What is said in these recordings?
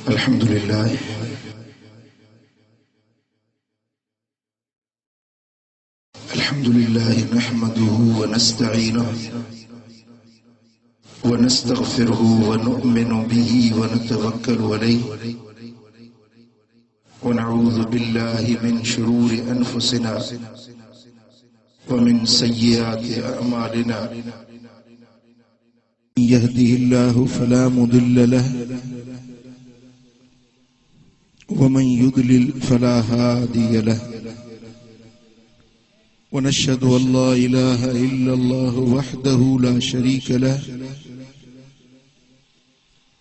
अल्हम्दुलिल्लाह नहमदुहु व नस्तईनुहु व नस्तगफिरुहु व नु'मिनु बिही व नतवक्कलु अलैहि व नऊज़ु बिल्लाहि मिन शुरूरि अनफुसिना व मिन सय्यिआति अअमालिना यहदिहिल्लाहु फला मुदिल्ल लहु व मन युद्लिल फला हादिय लहु ونشهد أن لا إله إلا الله وحده لا شريك له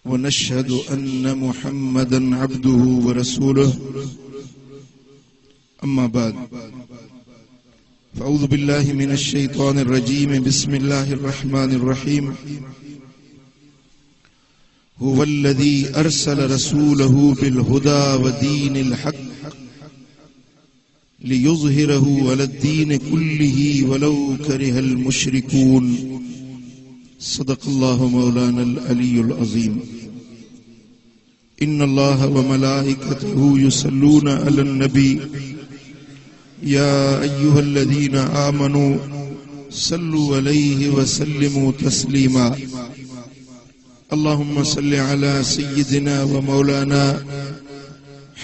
ونشهد أن محمدا عبده ورسوله أما بعد فأعوذ بالله من الشيطان الرجيم بسم الله الرحمن الرحيم هو الذي أرسل رسوله بالهدى ودين الحق ليظهره على الدين كله ولو كره المشركون صدق الله مولانا العلي العظيم إن الله وملائكته يصلون على النبي يا أيها الذين آمنوا صلوا عليه وسلموا تسليما اللهم صل على سيدنا ومولانا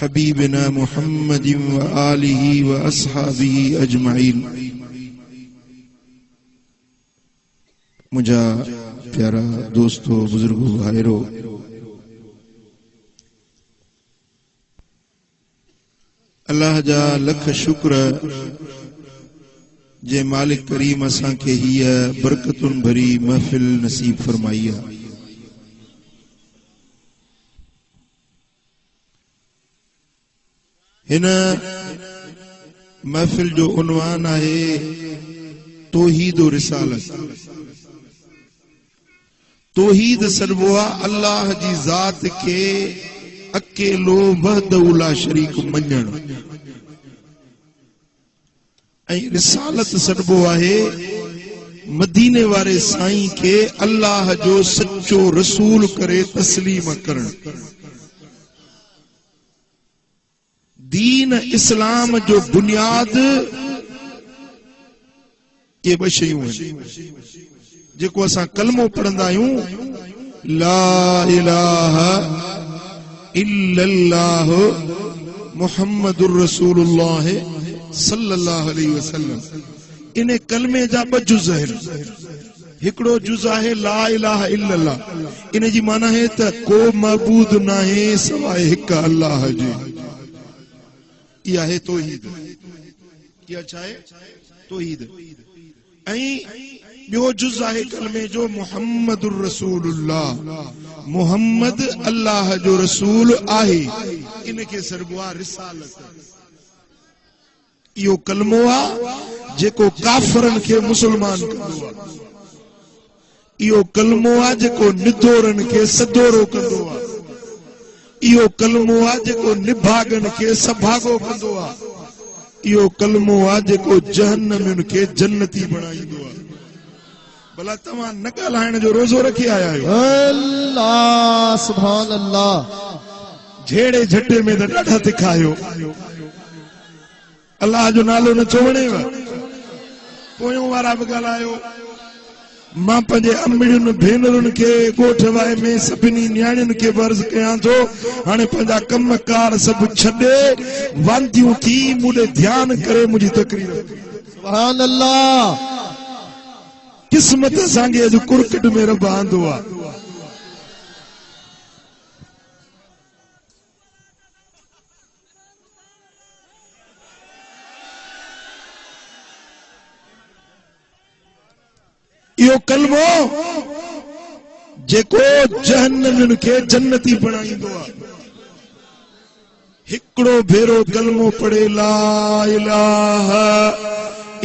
حبيبنا محمد وآله وأصحابه أجمعين मुझा प्यारा दोस्तों बुजुर्गों भाइरों अल्लाह जा लख शुक्र जे मालिक करीम असां खे हीअ बरकतुन भरी महफिल नसीब फरमाई आहे। हिन महफिल जो उन्वान है तौहीद और रिसालत। तौहीद सरबुआ अल्लाह जी जात के अकेलो वहदहु ला शरीक मञण ऐं रिसालत सरबुआ है मदीने वारे साईं के अल्लाह जो सच्चो रसूल करे तस्लीम करण। दीन इस्लाम जो बुनियाद ये ब शयूं जेको असां कलमो पढ़ंदा आहियूं ला इलाहा इल्लल्लाह मुहम्मदुर रसूलुल्लाह सल्लल्लाहु अलैहि वसल्लम। इन कलमे जा ब जुज़ आहिनि। हिकड़ो जुज़ आहे ला इलाहा इल्लल्लाह। इन जी माना है त को मबूद नाहे सवाए हिक अल्लाह जी। यह है तौहीद। क्या चाहे तौहीद। ऐं ॿियो जुज़ आहे कलमे जो मुहम्मदुर रसूलुल्लाह। मुहम्मद अल्लाह जो रसूल आहे। इनके सरबुआ रिसालत। इहो कलमो आहे जेको काफ़रन खे मुसलमान कंदो आहे। इहो कलमो आहे जेको निदोरन खे सदोरो कंदो आहे। इहो कलमो आहे जेको निभागन खे सभागो कंदो आहे। इहो कलमो आहे जेको जहन्नमियुन खे जन्नती बणाईंदो आहे। भला तव्हां न ॻाल्हाइण जो रोज़ो रखी आया आहियो। अल्लाह सुभान अल्लाह। झेड़े झटे में त ॾाढा तिखा आहियो। अल्लाह जो नालो न चवणेव। पोयों वारा बि ॻाल्हायो। मां पंहिंजे अमड़ियुनि भेनरुनि खे ॻोठ वाए में सभिनी न्याणियुनि खे वर्ज़ कयां थो हाणे पंहिंजा कमकार सभु छॾे वांदियूं थी मूंॾे ध्यान करे मुंहिंजी तकरीर। सुभान अल्लाह। किस्मत असांखे अॼु कुरकट में रब आंदो आहे। इहो कलमो जेको जहन्नमियुनि खे जन्नती बणाईंदो आहे। हिकड़ो भेरो कलमो पढ़े ला इलाहा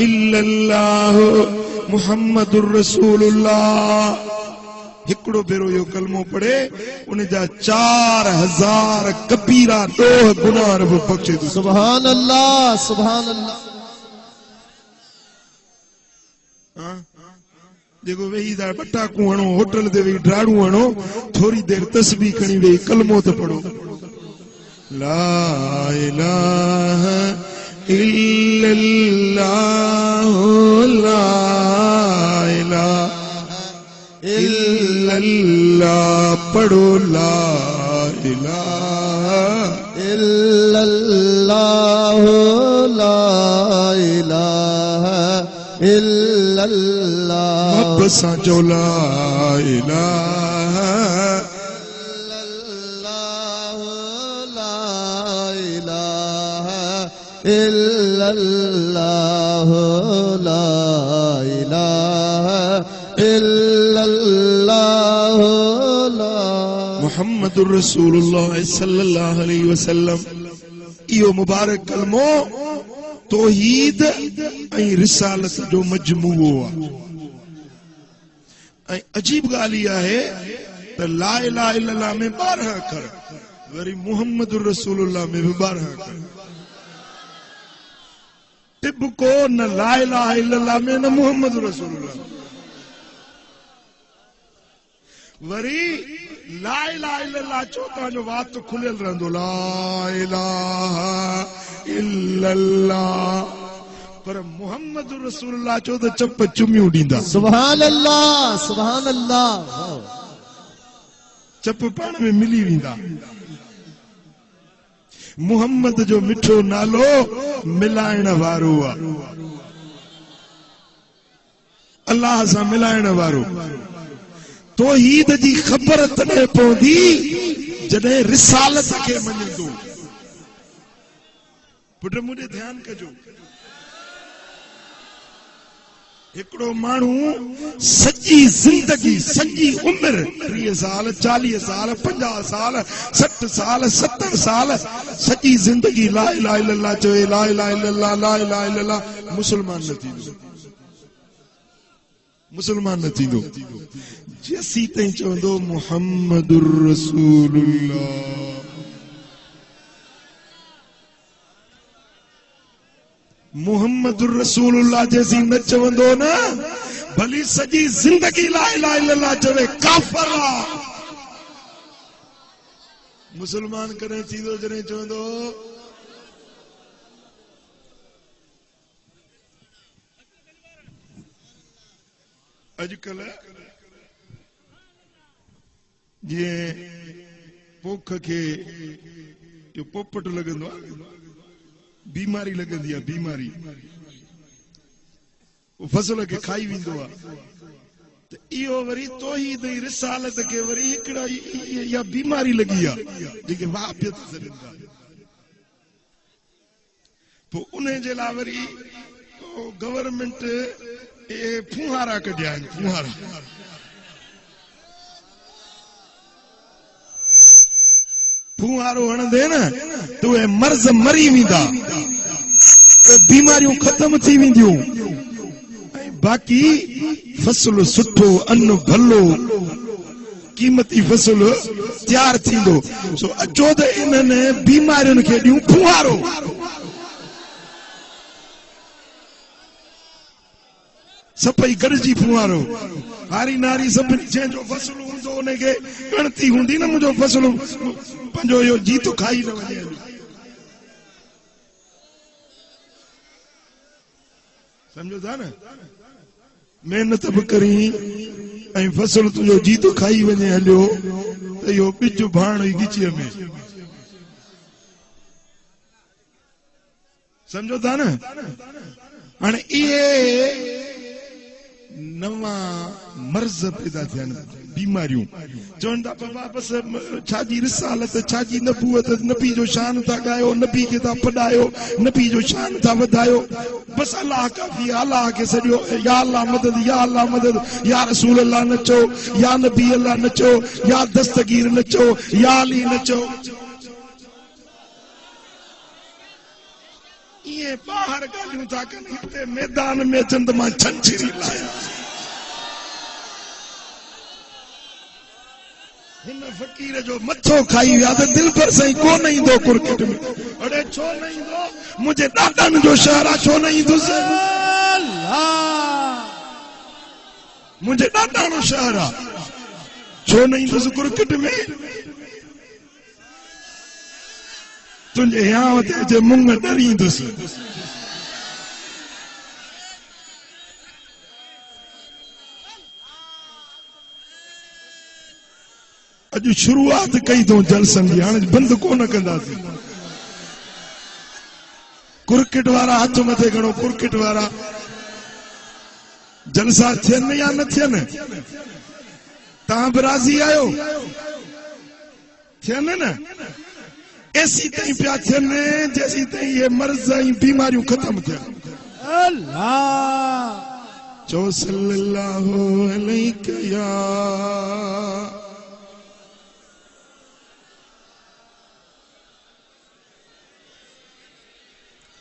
इल्लल्लाह मुहम्मदुर रसूलुल्लाह। हिकड़ो भेरो यो कलमो पढ़े उन जा 4000 कबीरा ॾोह गुनाह रब बख्शे थो। सुभान अल्लाह सुभान अल्लाह। जेको वेही था बटाकू हणो होटल ते वेही ड्राड़ू हणो थोड़ी देर तस्बीह खणी वेही कलमो त पढ़ो। ला इलाहा इल्लल्लाह ला इलाहा इल्लल्लाह पढ़ो ला इलाहा इल्लल्लाह ला इलाहा इल्लल्लाह बसा जो ला इलाहा इल्लल्लाह ला इलाहा इल्लल्लाह ला मुहम्मदुर रसूलुल्लाह सल्लल्लाहु अलैहि वसल्लम इहो मुबारक कलमो तौहीद ऐं रिसालत जो मजमूओ आहे। ऐं अजीब ॻाल्हि इहा आहे त ला इलाहा इल्लल्लाह में 12 अखर, वरी मुहम्मदुर रसूलुल्लाह में बि 12 अखर। टिब को न ला इलाहा इल्लल्लाह में न मुहम्मद रसूलुल्लाह। वरी ला इलाहा इल्लल्लाह चो तव्हांजो वात खुलियल रहंदो ला इलाहा इल्लल्लाह, पर मुहम्मद रसूलुल्लाह चो त चप चुमियूं ॾींदा। सुभान अल्लाह सुभान अल्लाह, चप पाण में मिली वेंदा। मुहम्मद जो मिठो नालो मिलाइण वारो आहे, अल्लाह सां मिलाइण वारो। तौहीद जी ख़बर तॾहिं पवंदी जॾहिं रिसालत खे मञंदो। पुट मुंहिंजे ध्यानु कजो, हिकिड़ो माण्हू सॼी ज़िंदगी सॼी उमिरि 30 साल 40 साल 50 साल 60 साल 70 साल सॼी ज़िंदगी ला इलाहा इल्लल्लाह चवे, ला इलाहा इल्लल्लाह ला इलाहा इल्लल्लाह, मुसलमान न थींदो, मुसलमान न थींदो जेसीं ताईं चवंदो मुहम्मदुर रसूलुल्लाह। मुहम्मदुर रसूलुल्लाह जैसी न चवंदो न, भली सॼी ज़िंदगी ला इलाहा इल्लल्लाह चवे, काफ़िर आहे। मुसलमान कॾहिं थींदो जॾहिं चवंदो अॼुकल्ह जीअं पोख खे जो पोपट लॻंदो आहे, बीमारी लॻंदी आहे, बीमारी फसल खे खाई वेंदो आहे। त इहो वरी तौहीद ऐं रिसालत खे वरी हिकिड़ा इहा बीमारी लॻी आहे जेके वापियत सॾनि था। पोइ उन जे लाइ वरी गवर्नमेंट फुहारा कढिया आहिनि, फुहारा। फुहारो हणंदे न त उहे मर्ज़ मरी वेंदा, बीमारियूं ख़तम थी वेंदियूं, ऐं बाक़ी फसल सुठो, अन्न भलो, क़ीमती फसल तयारु थींदो। सो अचो त इन्हनि बीमारियुनि खे ॾियूं फुहारो। सभई गॾिजी फुहारो, हारी नारी सभिनी जंहिंजो फसल हूंदो उनखे गणती हूंदी न, मुंहिंजो फसल पंहिंजो इहो जीत खाई न वञे। सम्झो था न, महिनत बि करी ऐं फसल तुंहिंजो जीत खाई वञे हलियो त इहो ॿिज भाण ई ॻिचीअ में। सम्झो था न, हाणे इहे नवां मर्ज़ पैदा थिया आहिनि, बीमारियूं। चवनि था बाबा बसि छाजी रिसालत, छाजी नबूअत, नबी जो शान था ॻायो, नबी खे था पढ़ायो, नबी जो शान था वधायो, बसि अलाह काफ़ी, अलाह खे सॼो या अलाह मदद, या अलाह मदद, या रसूल अल्लाह न चओ, या नबी अल्लाह न चओ, या दस्तगीर न चओ, या अली न चओ। इहे ॿाहिरि ॻाल्हियूं था कनि, हिते मैदान में अचनि त मां छंछरी लाहियां। हिन फ़क़ीर जो मथो खाई विया त दिलि पर साईं कोन ईंदो क्रिकेट में। अड़े छो न ईंदो, मुंहिंजे ॾाॾनि जो शहर आहे, छो न ईंदुसि? मुंहिंजे ॾाॾाणो शहर आहे, छो न ईंदुसि क्रिकेट में? तुझे यहाँ ते जे मुंग डरींदुस अज शुरुआत कई तो जलसन जी हाणे बंद कोन कंदासीं क्रिकेट वारा हथ मथे खणो क्रिकेट वारा जलसा थियनि या न थियनि तव्हां बि राज़ी आहियो थियनि न एसी ताईं पिया थियनि जेसी ताईं ये मर्ज़ ऐं बीमारियूं ख़तम थियनि अल्लाह चो सल्लल्लाहु अलैहि या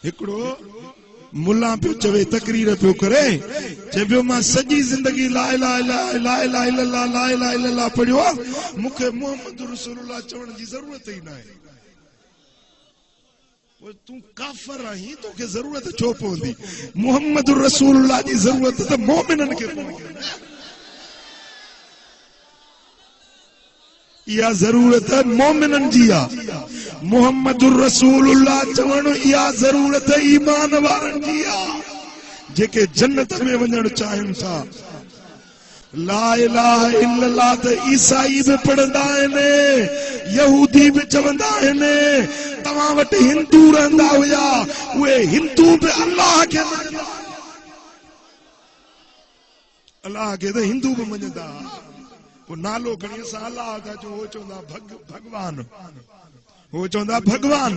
हिकड़ो मुल्ला पियो चवे तकरीर पियो करे चयो मां सॼी ज़िंदगी ला इलाहा इल्लल्लाह ला इलाहा इल्लल्लाह ला इलाहा इल्लल्लाह पढ़ियो मूंखे मोहम्मद रसूलुल्लाह चवण जी ज़रूरत ई नाहे तूं काफ़िर आहीं तोखे ज़रूरत छो पवंदी मोहम्मद रसूलुल्लाह जी ज़रूरत त मोमिननि खे पवंदी इहा ज़रूरत मोमिननि जी आहे मोहम्मद रसूलुल्लाह चवण इहा ज़रूरत ईमान वारनि जी आहे जेके जन्नत में वञण चाहिनि था ला इलाहा इल्लल्लाह त ईसाई बि पढ़ंदा आहिनि यहूदी बि चवंदा आहिनि तव्हां वटि हिंदू रहंदा हुया उहे हिंदू बि अल्लाह खे त हिंदू बि मञंदा वो नालो खणी असां अल्लाह था चऊं हो चवंदा भगवान हो चवंदा भगवान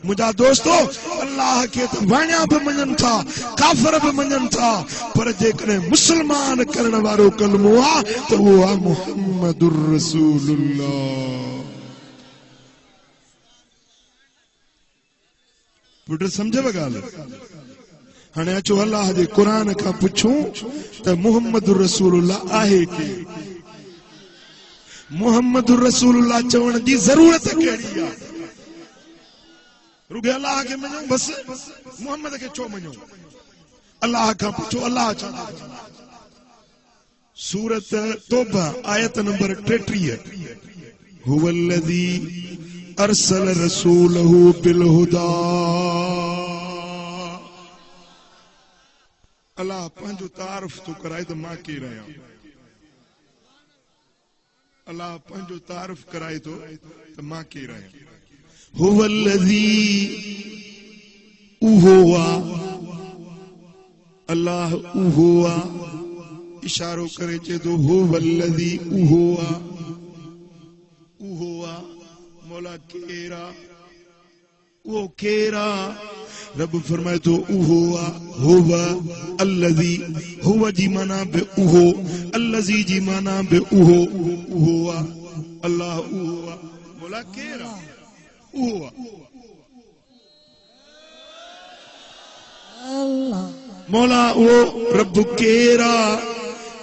मुंहिंजा दोस्तो अल्लाह खे त वाणिया बि मञनि था काफ़िर बि मञनि था पर जेकॾहिं मुस्लमान करण वारो कलमो आहे त उहो आहे मुहम्मदुर रसूलुल्लाह पुट सम्झव ॻाल्हि हाणे अचो अल्लाह जे क़ुरान खां पुछूं त मुहम्मदुर रसूलुल्लाह आहे केरु मोहम्मद रसूलुल्लाह चवण जी ज़रूरत कहिड़ी आहे रुॻे अल्लाह खे मञो बस मोहम्मद खे छो मञो अल्लाह खां पुछो अल्लाह छा थो फरमाए सूरत तौबा आयत नंबर 33 हुवल्लज़ी अरसल रसूलहू बिल हुदा अल्लाह पंहिंजो तारीफ़ थो कराए त मां केरु आहियां अल्लाह पंहिंजो तारीफ़ कराए थो त मां केरु आहियां हुवल्लज़ी उहो आहे अल्लाह उहो आहे इशारो करे चए थो हुवल्लज़ी उहो आहे मौला केरु आहे उहो केरु आहे रब फरमाए थो उहो आहे हुव अल्लज़ी हुव जी माना बि उहो अल्लज़ी जी माना बि उहो आहे अल्लाह उहो आहे मौला केरु आहे उहो आहे मौला उहो रब केरु आहे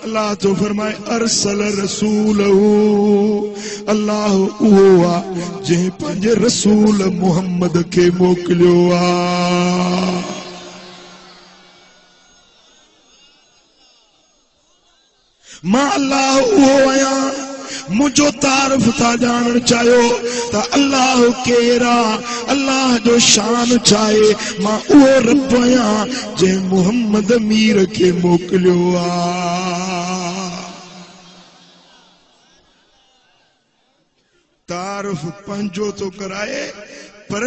अल्लाह तो फरमाए अरसल रसूलहू अल्लाह उहो आहे जंहिं पंहिंजे रसूल मुहम्मद खे मोकिलियो आहे मां अल्लाह उहो आहियां मुझो तारीफ़ था ॼाणण चाहियो त अल्लाह केरु आहे अल्लाह जो शान छा आहे मां उहो रब आहियां जंहिं मुहम्मद मीर खे मोकिलियो आहे तारीफ़ पंहिंजो तो कराए पर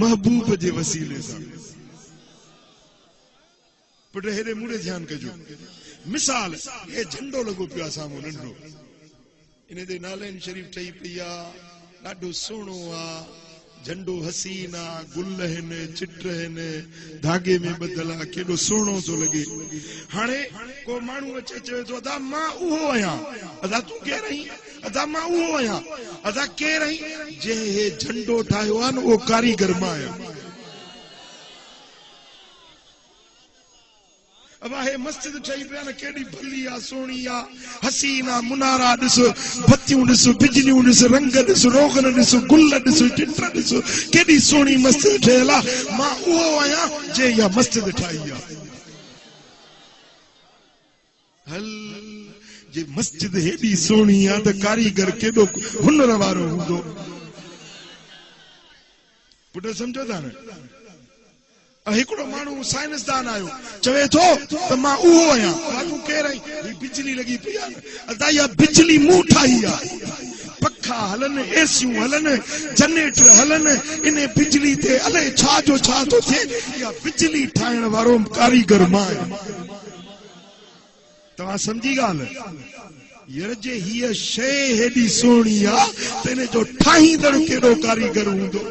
महबूब जे वसीले सां पुट हेॾे मूड़े ध्यान कजो मिसाल हे झंडो लॻो पियो आहे साम्हूं नंढो इन ते नालैन शरीफ़ ठही पई आहे ॾाढो सुहिणो आहे झंडो हसीन आहे गुल आहिनि चिट आहिनि धागे में ॿधल आहे केॾो सुहिणो थो लॻे हाणे को माण्हू अचे चवे थो अदा मां उहो आहियां अदा तूं केरु आहीं अदा मां उहो आहियां अदा केरु आहीं जंहिं हे झंडो ठाहियो आहे न उहो कारीगर मां आहियां अब हे मस्जिद ठही पिया न केॾी भली आहे सुहिणी आहे हसीन आहे मुनारा ॾिस बतियूं ॾिस बिजलियूं ॾिस रंग ॾिस रोगन ॾिस गुल ॾिस चिट ॾिस केॾी सुहिणी मस्जिद ठहियल आहे मां उहो आहियां जे इहा मस्जिद ठाही आहे हल जे मस्जिद हेॾी सुहिणी आहे त कारीगर केॾो हुनर वारो हूंदो पुट समझो था न हिकिड़ो माण्हू साइंसदान आयो चवे थो त मां उहो आहियां तूं केरु आहीं ही बिजली लॻी पई आहे अदा इहा बिजली मूं ठाही आहे पखा हलन एसियूं हलन जनरेटर हलन इन बिजली ते अले छा जो छा थो थिए इहा बिजली ठाहिण वारो कारीगर मां आहियां तव्हां समझी ॻाल्हि यार जे हीअ शइ हेॾी सुहिणी आहे त इन जो ठाहींदड़ केॾो कारीगर हूंदो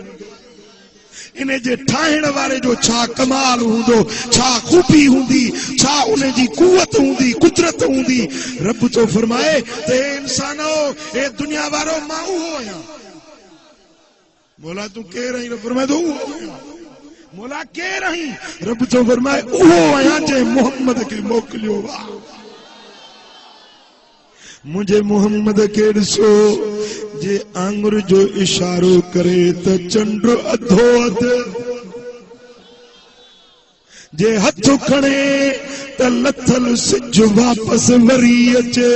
इन जे ठाहिण वारे जो छा कमाल हूंदो छा खूबी हूंदी छा उन जी कुवत हूंदी कुदरत हूंदी रब तो फरमाए त हे इंसानो हे दुनिया वारो मां उहो आहियां मौला तूं केरु आहीं फरमाए थो उहो आहियां मौला केरु आहीं रब तो फरमाए उहो आहियां जंहिं मोहम्मद खे मोकिलियो आहे मुझे मोहम्मद के ॾिसो जे आंगुर जो इशारो करे त चंड अधो अध जे हथ खणे त लथल सिज वापस वरी अचे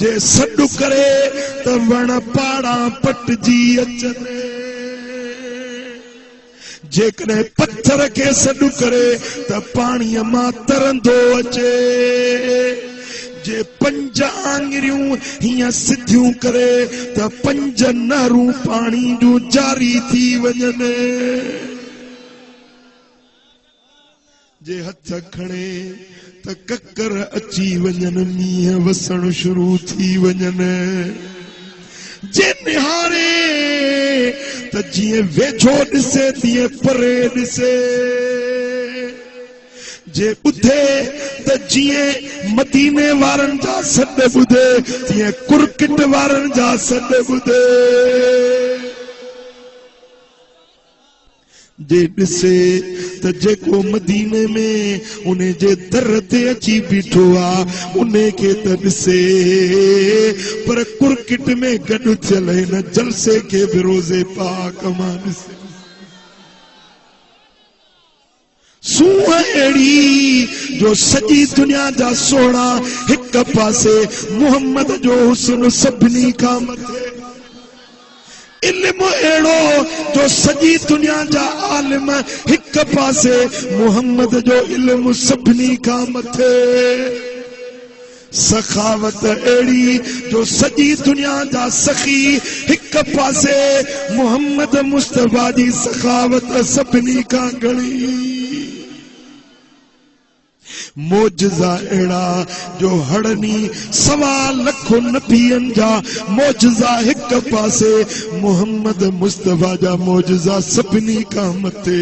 जे सॾु करे त वण पाड़ा पटजी अचनि जेकॾहिं पत्थर खे सॾु करे त पाणीअ मां तरंदो अचे जे पंज आङिरियूं हीअं सिधियूं करे त पंज नहरूं पाणी जूं जारी थी वञनि जे हथ खणे त ककर अची वञनि मींहं वसण शुरू थी वञनि जे निहारे त जीअं वेझो ॾिसे तीअं परे ॾिसे जे ॿुधे त जीअं मदीने वारनि जा सॾ ॿुधे तीअं कुरकिट वारनि जा सॾ ॿुधे जे ॾिसे त जेको मदीने में उन जे दर ते अची बीठो आहे उन खे त ॾिसे पर कुरकिट में गॾु थियल हिन जलसे खे बि रोज़े पाक मां ॾिसे सूह अहिड़ी जो सॼी दुनिया जा सोणा हिक पासे मोहम्मद जो हुस्न सभिनी खां मथे इल्म अहिड़ो जो सॼी दुनिया जा आलिम हिक पासे मोहम्मद जो इल्म सभिनी खां मथे सखावत अहिड़ी जो सॼी दुनिया जा सखी हिक पासे मोहम्मद मुस्तफा जी सखावत सभिनी खां घणी मोजज़ा अहिड़ा जो हड़नी 1.25 लख नबियनि जा मोजज़ा हिक पासे मोहम्मद मुस्तफा जा मोजज़ा सभिनी खां मथे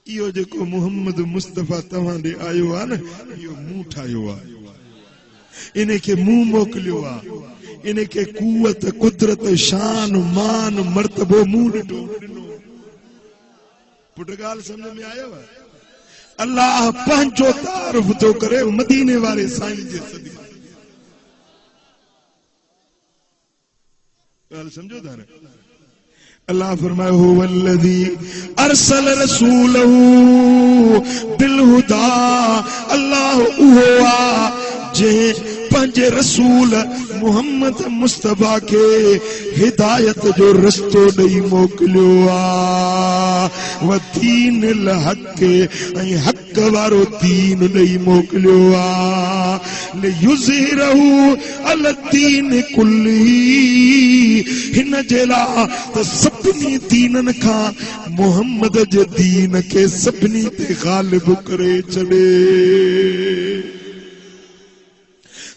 इहो जेको मोहम्मद मुस्तफा तव्हां ॾे आयो आहे न इहो मूं ठाहियो आहे इन खे मूं मोकिलियो आहे इन खे कुवत कुदरत शान मान मर्तबो मूं ॾिठो पुट ॻाल्हि सम्झ में आयो आहे अल्लाह पंहिंजो तारीफ़ थो करे मदीने वारे साईं जे सदिक़े ॻाल्हि सम्झो था न अल्लाह फरमाए हुवल्लज़ी अरसल रसूलहू बिलहुदा अल्लाह उहो आहे जंहिं पंहिंजे रसूल मोहम्मद मुस्तफा खे हिदायत जो रस्तो ॾेई मोकिलियो आहे व दीनिल हक़ ऐं हक़ वारो दीन ॾेई मोकिलियो आहे लियुज़हिरहू अल दीन कुल्ली हिन जे लाइ त सभिनी दीननि खां मोहम्मद जे दीन खे सभिनी ते ग़ालिब करे छॾे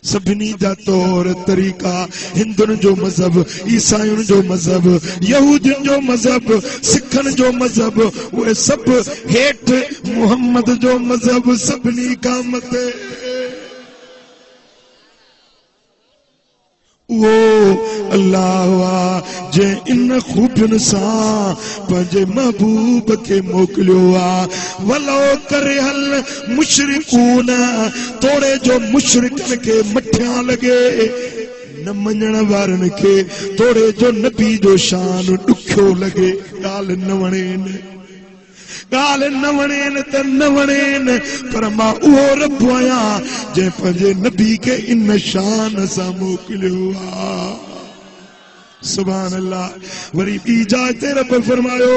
सभिनी जा तौर तरीक़ा हिंदुनि जो मज़हब ईसायुनि जो मज़हब यहूदियुनि जो मज़हब सिखनि जो मज़हब उहे सभु हेठि मोहम्मद जो मज़हब सभिनी खां मथे उहो अल्लाह जंहिं इन खूबियुनि सां पंहिंजे महबूब खे मोकिलियो आहे वलो करे हल मुशरिकून तोड़े जो मुशरिकनि खे मठियां लॻे न मञण वारनि खे तोड़े जो नबी जो शान ॾुखियो लॻे ॻाल्हि न वणेनि ॻाल्हि न वणेनि त न वणेनि पर मां उहो रब आहियां जंहिं पंहिंजे नबी खे इन शान सां मोकिलियो आहे सुभान अल्लाह। वरी ॿी जाइ ते रब फरमायो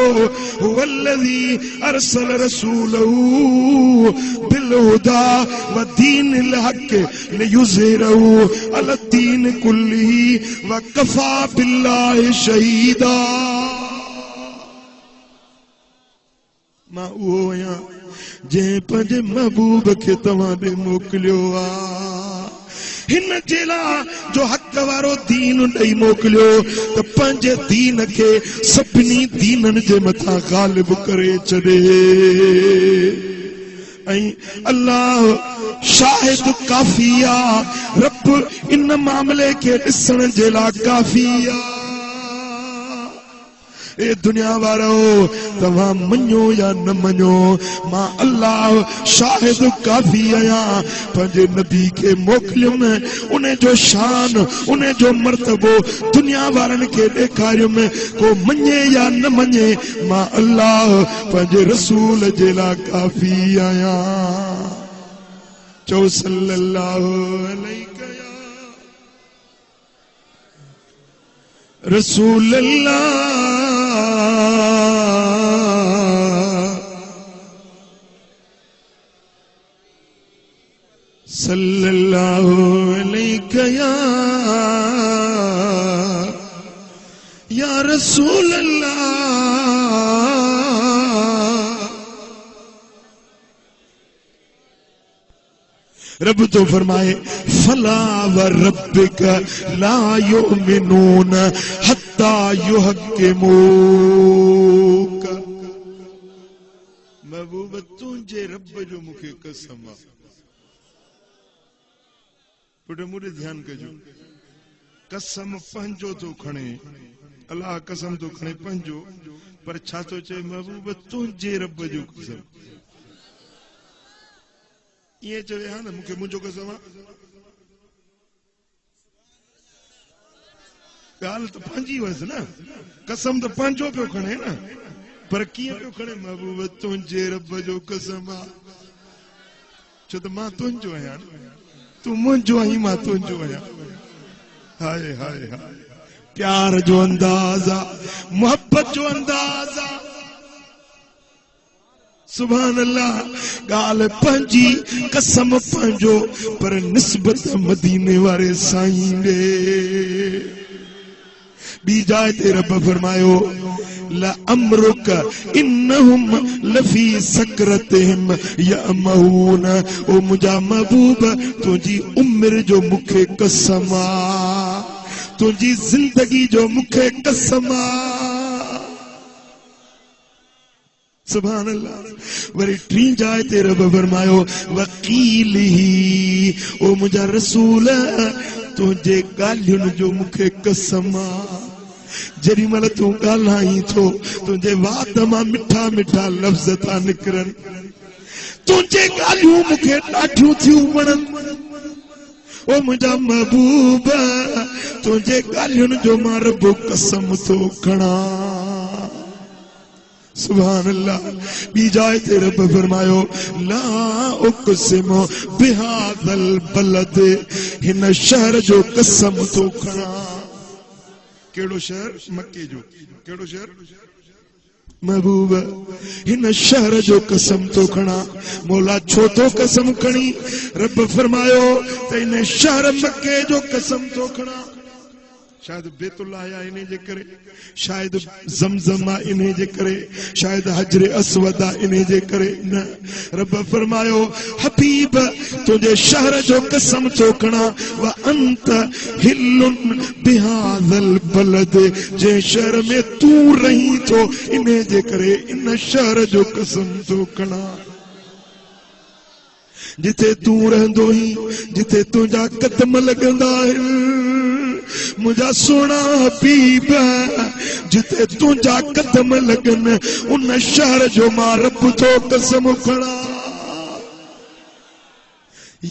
वल्लज़ी अरसल रसूलहू बिल हुदा व दीनिल हक़ लियुज़हिरहू अला दीन कुल्लिही व कफ़ा बिल्लाहि शहीदा। मां उहो आहियां जंहिं पंहिंजे महबूब खे तव्हां ॾे मोकिलियो आहे। हिन जे लाइ जो हक़ वारो दीन ॾेई मोकिलियो त पंहिंजे दीन खे सभिनी दीननि जे मथां ग़ालिब करे छॾे। ऐं अल्लाह शाहिद काफ़ी आहे, रब इन मामले खे ॾिसण जे लाइ काफ़ी आहे। ए दुनिया वारो तव्हां मञो या न मञो, मां अल्लाह शाहिद काफ़ी आहियां। पंहिंजे नबी खे मोकिलियुमि, उन जो शान उन जो मर्तबो दुनिया वारनि खे ॾेखारियुमि। को मञे या न मञे, मां अल्लाह पंहिंजे रसूल जे लाइ काफ़ी आहियां। चओ सल्लल्लाहु अलैहि रसूल अल्लाह सल्लल्लाहु अलैहि या रसूल अल्लाह। रब तो फरमाए फला व रब्बिक ला युमिनून हत्ता युहक्किमूक। महबूब तुंहिंजे रब जो मूंखे कसम आहे। पुट मुझे ध्यान कजो, कसम पंहिंजो तो खणे, अल्लाह कसम तो खणे पंहिंजो, पर छा तो चए महबूब तुंहिंजे रब जो कसम। ये चवे हा न मूंखे मुंहिंजो कसम आहे। ॻाल्हि त पंहिंजी हुअसि न, कसम त पंहिंजो पियो खणे न, पर कीअं पियो खणे महबूब तुंहिंजे रब जो कसम आहे। छो त मां तुंहिंजो आहियां, तूं मुंहिंजो आहीं, मां तुंहिंजो आहियां। हाय हाय हाय, प्यार जो अंदाज़ आहे, मोहब्बत जो अंदाज़ आहे। सुभान अल्लाह। ॻाल्हि पंहिंजी, कसम पंहिंजो, पर निस्बत मदीने वारे साईं ॾे। ॿी जाइ ते रब फरमायो लअम्रुक इन्नहुम लफी सकरतिहिम यअमहून। ओ मुंहिंजा महबूब तुंहिंजी उम्र जो मूंखे कसम आहे, तुंहिंजी ज़िंदगी जो मूंखे कसम आहे। सुभान अल्लाह। वरी टी जाइ ते रब फरमायो वकीलिही। ओ मुंहिंजा रसूल तुंहिंजे ॻाल्हियुनि जो मूंखे कसम आहे। जेॾी महिल तूं ॻाल्हाई थो, तुंहिंजे वात मां मिठा मिठा लफ़्ज़ था निकिरनि, तुंहिंजे ॻाल्हियूं मूंखे ॾाढियूं थियूं वणनि। ओ मुंहिंजा महबूब तुंहिंजे ॻाल्हियुनि जो मां रब कसम थो खणा। सुभान अल्लाह। ॿी जाइ ते रब फरमायो ला उक़सिमु बिहाज़ल बलद। हिन शहर जो कसम थो खणा। कहिड़ो शहर? मके जो। कहिड़ो शहर? महबूब हिन शहर जो कसम तो खणा। मौला छो तो कसम खणी? रब फरमायो त हिन शहर मके जो कसम तो खणा। शायद बेतुल्लाह आहे इन जे करे, शायद ज़मज़म आहे इन जे करे, शायद हजर अस्वद आहे इन जे करे न। रब फरमायो हबीब तुझे शहर जो कसम तो खणा व अंत हिल्लुन बिहाज़ल बलद। जे शहर में तू रही तो इन जे करे इन शहर जो कसम तो खणा। जिथे तू रहंदो ही, जिथे तुझा कदम लगंदा आहिनि, मुझा सोना हबीब जिथे तुझा कदम लगन उन शहर जो मां रब तो कसम खणा।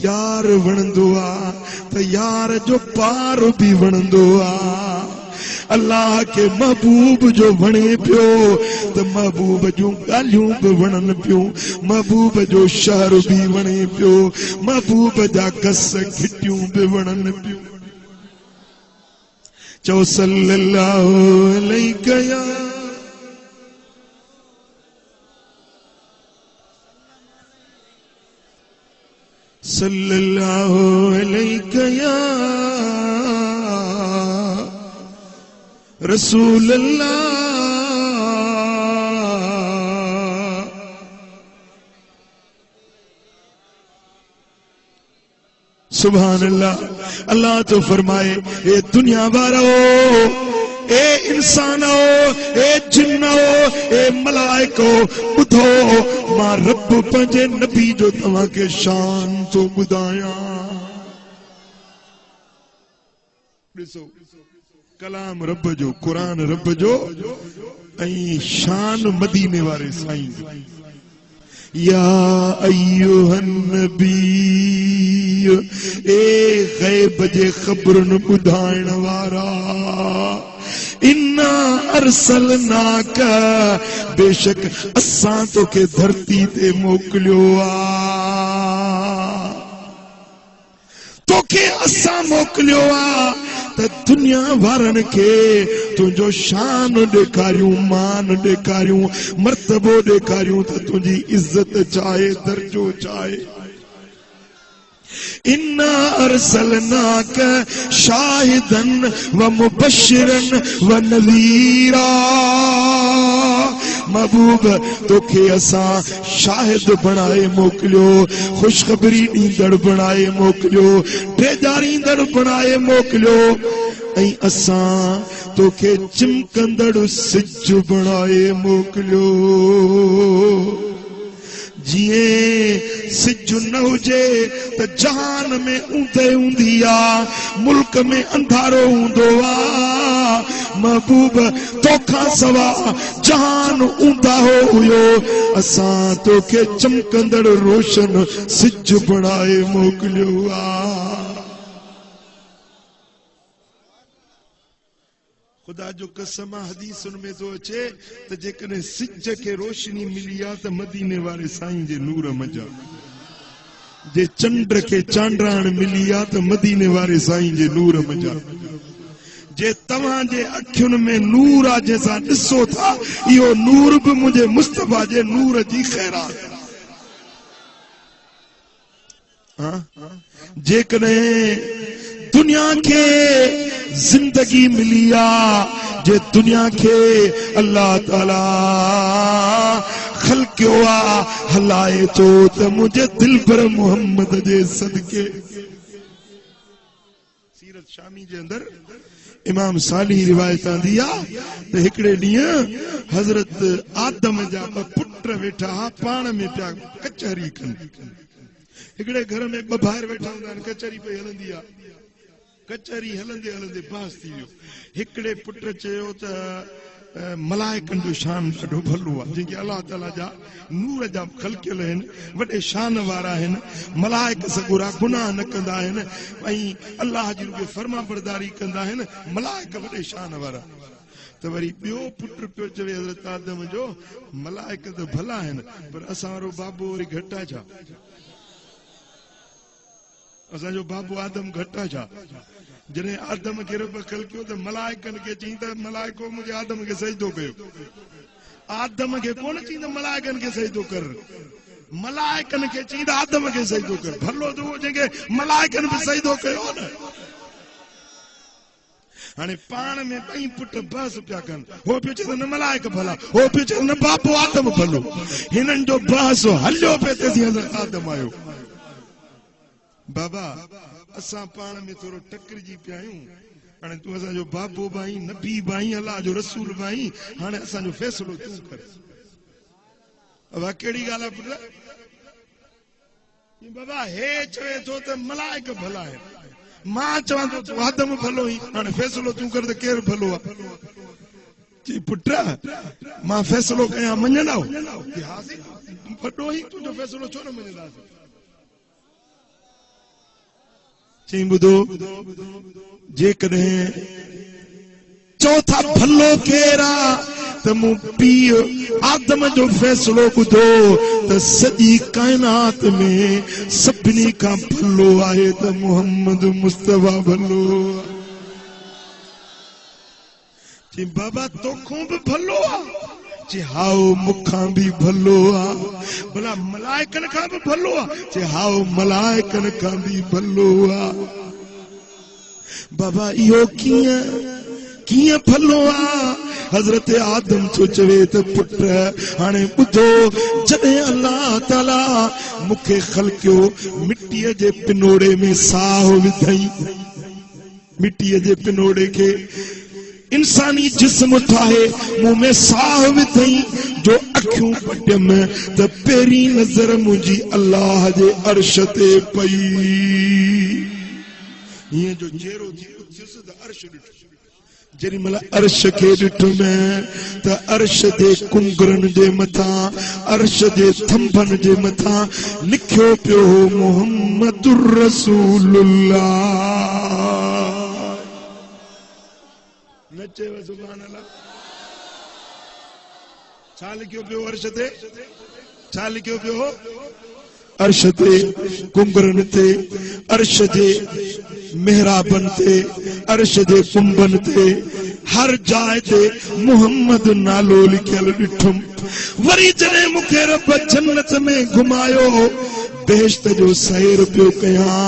यार वणंदो आ त यार जो पार भी वणंदो आ। अल्लाह के महबूब जो वणे पियो त महबूब जूं ॻाल्हियूं बि वणनि पियूं, महबूब जो शहर भी वणे पियो, महबूब जा घस घिटियूं बि वणनि पियूं। चो सल्लल्लाहु अलैका या सल्लल्लाहु अलैका या रसूल अल्लाह। सुभान अल्लाह। अल्लाह तो फरमाए ए दुनिया वारो, ए इंसानो, ए जिन्नो, ए मलाइको, बुधो मां रब पंजे नबी जो तव्हां के शान तो बुधाया। ॾिसो कलाम रब जो, कुरान रब जो, ऐं शान मदीने वारे साईं। या अय्युहन नबी, ए गैब जे खबरन बुधाइण वारा, इन्ना अरसलनाका, बेशक असां तोखे धरती ते मोकिलियो आ, तोखे असां मोकिलियो आ त दुनिया वारनि खे तुंहिंजो शान ॾेखारियूं, मान ॾेखारियूं, मर्तबो ॾेखारियूं त तुंहिंजी इज्जत चाहे, दर्जो चाहे। इन्ना अरसलनाक शाहिदन व मुबश्शिरन व नज़ीरा। महबूब तोखे असां शाहिद बणाए मोकिलियो, खुशखबरी ॾींदड़ बणाए मोकिलियो, टेजारींदड़ बणाए मोकिलियो, ऐं असां तोखे चिमकंदड़ सिज बणाए मोकिलियो। जिए सिज न हुजे त जहान में ऊंदे हूंदी आ, मुल्क में अंधारो हूंदो आ। महबूब तोखां सवा जहान ऊंदा हुयो, असां तोखे चमकंदड़ रोशन सिज बणाए मोकिलियो आ। खुदा जो कसम हदीसुन में तो अचे त जेकॾहिं सिज खे रोशनी मिली आहे त मदीने वारे साईं जे नूर मजा, जे चंड खे चांडराण मिली आहे त मदीने वारे साईं जे नूर मजा, जे तव्हां जे अखियुनि में नूर आहे जंहिंसां ॾिसो था, इहो नूर बि मुंहिंजे मुस्तफा जे नूर जी ख़ैरात। जेकॾहिं दुनिया के जिंदगी मिली आ, जे दुनिया के अल्लाह ताला खल्कियो आ, हलाए तो त मुझे दिल पर मोहम्मद जे सदके। सीरत शामी जे अंदर इमाम साली रिवायत आंदी आ त हिकड़े ॾींहुं हज़रत आदम जा ॿ पुट वेठा हा, पाण में पिया कचहरी कनि। हिकड़े घर में ॿ ॿाहिरि वेठा हूंदा आहिनि, कचहरी पई हलंदी आ। कचहरी हलंदे हलंदे बास थी वियो। हिकड़े पुट चयो त मलाइकनि जो शान ॾाढो भलो आहे, जेके अलाह ताला जा नूर जा खलकियल आहिनि, वॾे शान वारा आहिनि। मलाइक सगुरा गुनाह न कंदा आहिनि, ऐं अलाह जी रुॻो फर्मा बरदारी कंदा आहिनि। मलाइक वॾे शान वारा। त वरी ॿियो पुट पियो चवे हज़रत आदम जो, मलाइक त भला आहिनि, पर असां वारो बाबू वरी घटि आहे छा? असांजो बाबू आदम घटि आहे छा? जॾहिं आदम खे रब खलकियो त मलाइकनि खे चई त मलाइको मुंहिंजे आदम खे सजदो कयो। आदम खे कोन चई त मलाइकनि खे सजदो कर, मलाइकनि खे चई त आदम खे सजदो कर। भलो त उहो जंहिंखे मलाइकनि बि सजदो कयो न। हाणे पाण में ॿई पुट बहस पिया कनि। हो पियो चए त न मलाइक भला, हो पियो चए न बाबू आदम भलो। हिननि जो बहस हलियो पियो तेसीं हज़रत आदम आयो। बाबा असां पाण में थोरो टकरिजी पिया आहियूं। हाणे तूं असांजो बाबू बाई, नबी बाई, अलाह जो रसूल बाई, हाणे असांजो फ़ैसिलो तूं कर। बाबा कहिड़ी ॻाल्हि आहे पुट? बाबा हे चवे थो त मलाइक भला आहे, मां चवां थो तूं आदम भलो ई, हाणे फ़ैसिलो तूं कर त केरु भलो आहे? चई पुट मां फ़ैसिलो कयां, मञंदा? वॾो ई तुंहिंजो फ़ैसिलो छो न मञंदासीं? चई ॿुधो, जेकॾहिं चौथा भलो केरु आहे त मूं पीउ आदम जो फ़ैसिलो ॿुधो त सॼी काइनात में सभिनी खां भलो आहे त मोहम्मद मुस्तफा भलो। जी बाबा तोखों भी भलो आ जी हाओ मुखा भी भलो आ भला मलाइकन का भी भलो आ जी हाओ मलाइकन का भी भलो आ बाबा इहो कीअं भलो आ हजरत आदम तो चवे त पुट हाणे ॿुधो जॾहिं अल्लाह ताला मूंखे ख़लक़ियो मिट्टीअ जे पिनोड़े में साहु विधई मिट्टीअ जे पिनोड़े के इंसानी जिस्म ठाहे मुंह में साह विधई जो अखियूं पटियम त पहिरीं नज़र मुंहिंजी अल्लाह जे अर्श ते पई हीअं जो जहिड़ो थी उथियुसि त अर्श ॾिठो जेॾी महिल अर्श खे ॾिठुमि त अर्श जे कुंगरनि जे मथां अर्श जे थंभनि जे मथां लिखियो पियो मुहम्मदुर रसूलुल्लाह नचेव सुभान अल्लाह छा लिखियो पियो अर्श ते छा लिखियो पियो अर्श ते कुंगरनि ते अर्श जे मेहराबन ते अर्श जे कुंभन ते हर जाए ते मुहम्मद नालो लिखियल ॾिठुम वरी जॾहिं मूंखे रब जन्नत में घुमायो बेश्त जो सैर पियो कयां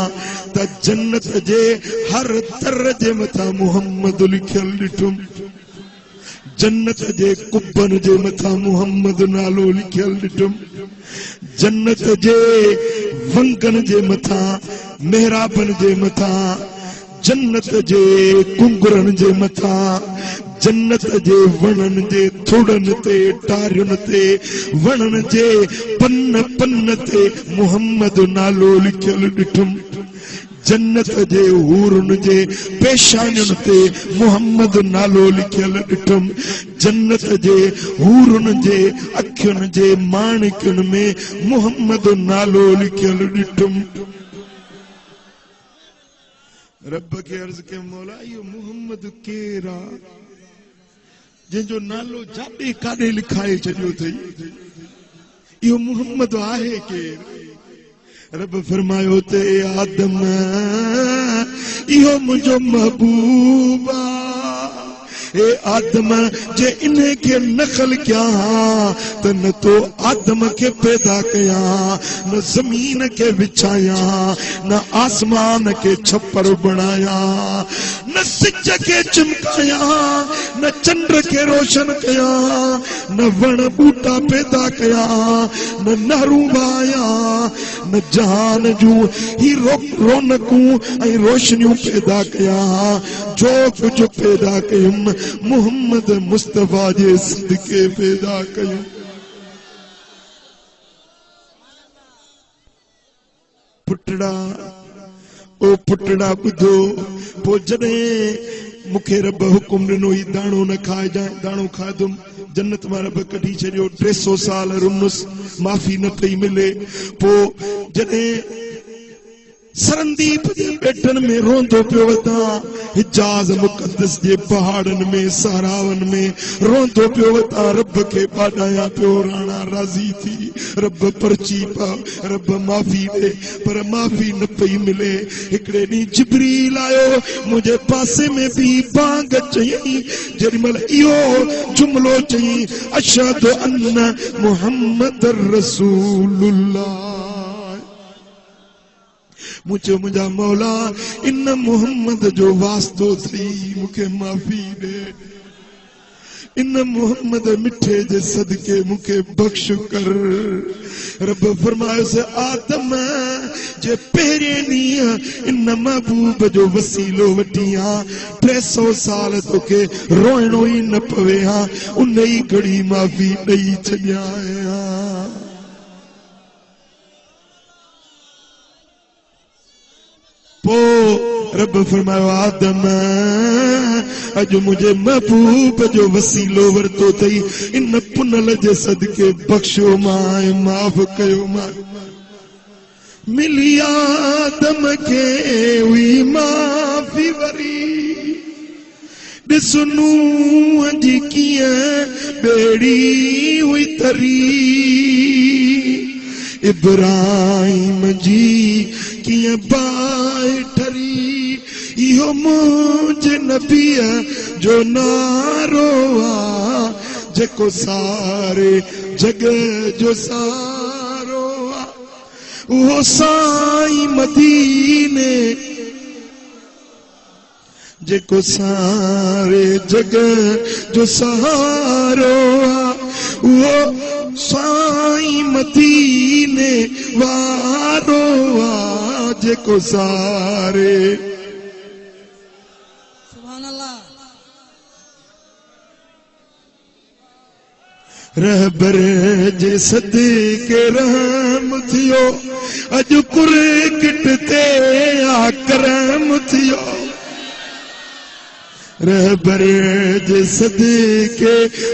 त जन्नत जे हर दर जे मथां मुहम्मद लिखियल ॾिठुम जन्नत जे कुबन जे मथां मुहम्मद नालो लिखियल ॾिठुम जन्नत जे वंगन जे मथां मेहराबन जे मथां जन्नत जे कुंगरन जे मथां जन्नत जे वणन जे थुड़न ते टारियुन ते वणन जे पन पन ते मुहम्मद नालो लिखियल ॾिठुम जन्नत जे हूरन जे पेशानियुन ते मुहम्मद नालो लिखियल ॾिठुम जन्नत जे हूरन जे अखियुन जे माणिकयुन में मुहम्मद नालो लिखियल ॾिठुम रब के अर्ज के मौला इहो मुहम्मद केर आ जंहिंजो नालो जाॾे काॾे लिखाए छॾियो अथई इहो मुहम्मद आहे केर रब फरमायो ते आदम इहो मुंहिंजो महबूब आ ए आदम जे इन्हे के नखल क्या त न तो आदम के पैदा कया न जमीन के बिछाया न आसमान के छप्पर बनाया न सिज के चमकाया न चंद्र के रोशन कया न वण बूटा पैदा कया न नहरू वाया न जहान जूं ही रौनकूं ऐं रोशनियूं पैदा कया जो कुछ पैदा कयुम मुहम्मद मुस्तफा जे सदके पैदा कयो पुटड़ा ओ पुटड़ा ॿुधो पोइ जॾहिं मूंखे रब हुकुम ॾिनो ही दाणो न खाइजांइ दाणो खाधुम जन्नत मां रब कढी छॾियो 300 साल रुनुस माफ़ी न पई मिले पोइ जॾहिं सरंदीप जे बेटन में रोंदो पियो वता हिजाज मुक़द्दस जे पहाड़न में सहरावन में रोंदो पियो वता रब के बाडाया पियो राणा राज़ी थी रब परची पा रब माफ़ी दे पर माफ़ी न पई मिले हिकड़े ॾींहुं जिब्रील आयो मुझे पासे में भी बांग चई जेॾीमहिल इहो जुमलो चई अशहदु अन्न मुहम्मदुर रसूलुल्लाह मुझे मुझा मौला इन मुहम्मद जो वास्तो थी मुखे माफ़ी दे इन मुहम्मद मिठे जे सदके मुखे बख्श कर रब फरमायो से आदम जे पहिरें ॾींहुं इन महबूब जो वसीलो वठियां 300 साल तोखे रोइणो ई न पवे हा उन ई घड़ी माफ़ी ॾेई छॾियां पो रब फरमायो आदम अज मुझे महबूब जो वसीलो वरतो थई इन पुनल जे सदके बख्शो मां माफ़ कयो मां मिली आदम के हुई माफ़ी वरी ॾिस नूह जी कीअं बेड़ी हुई तरी इब्राहिम जी कीअं बाहि ठरी इहो मुंहिंजे नबीअ जो नारो आ जेको सारे जग जो सारो आ वो साईं मदीने जेको सारे जग जो सहारो आ वो साईं मदीने वारो आ जेको सारे सुभान अल्लाह रहबर जे सदके रहम थियो अज कुरकिट ते आ करम थियो रहबर जे सदके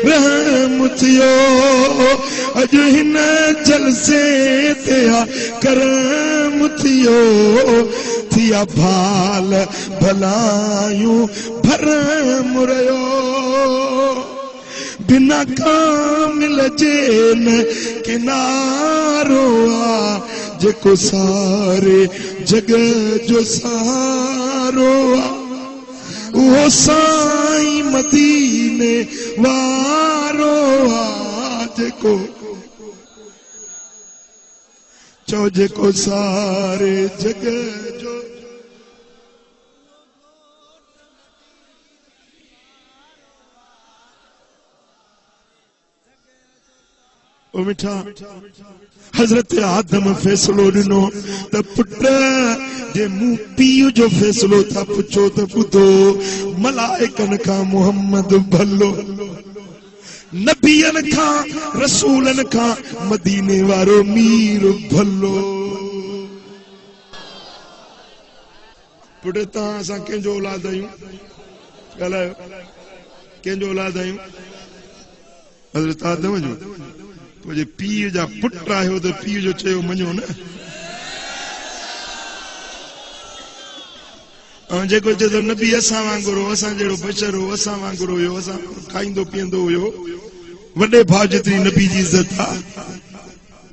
रहम थियो अज हिन जलसे ते आ करम थियो थिया भाल भलायूं भरम रयो बिना कामिल जे न किनारो आ जेको सारे जग जो सहारो आ वो साईं मदीने वारो आ जेको चो जेको सारे जग जो ओ मिठा हजरत आदम फैसलो दिनो त पुट जे मुंह पीउ जो फैसलो था पुछो त ॿुधो मलाइकन खां मोहम्मद भलो नबियन खां रसूलन खां मदीने वारो मीर भलो पुट तव्हां असां कंहिंजो औलाद आहियूं ॻाल्हायो कंहिंजो औलाद आहियूं हज़रत आदम जो पोइ जे पीउ जा पुट आहियो त पीउ जो चयो मञो न ऐं जेको चए थो नबी असां वांगुरु असां जहिड़ो बशर हो असां वांगुरु हुयो असां खाईंदो पीअंदो हुयो वॾे भाउ जेतिरी नबी जी इज़त आहे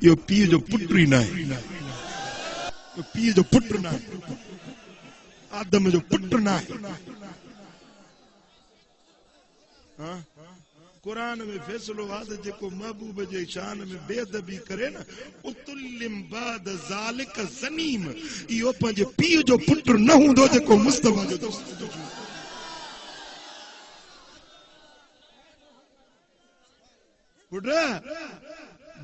इहो पीउ जो पुट ई न आहे पीउ जो पुट न आहे आदम जो पुट न आहे कुरान में फैसलो आहे त जेको महबूब जे शान में बेअदबी करे न उतुलिम बाद ज़ालिक ज़नीम इहो पंहिंजे पीउ जो पुट न हूंदो जेको मुस्तफा जो दोस्त पुट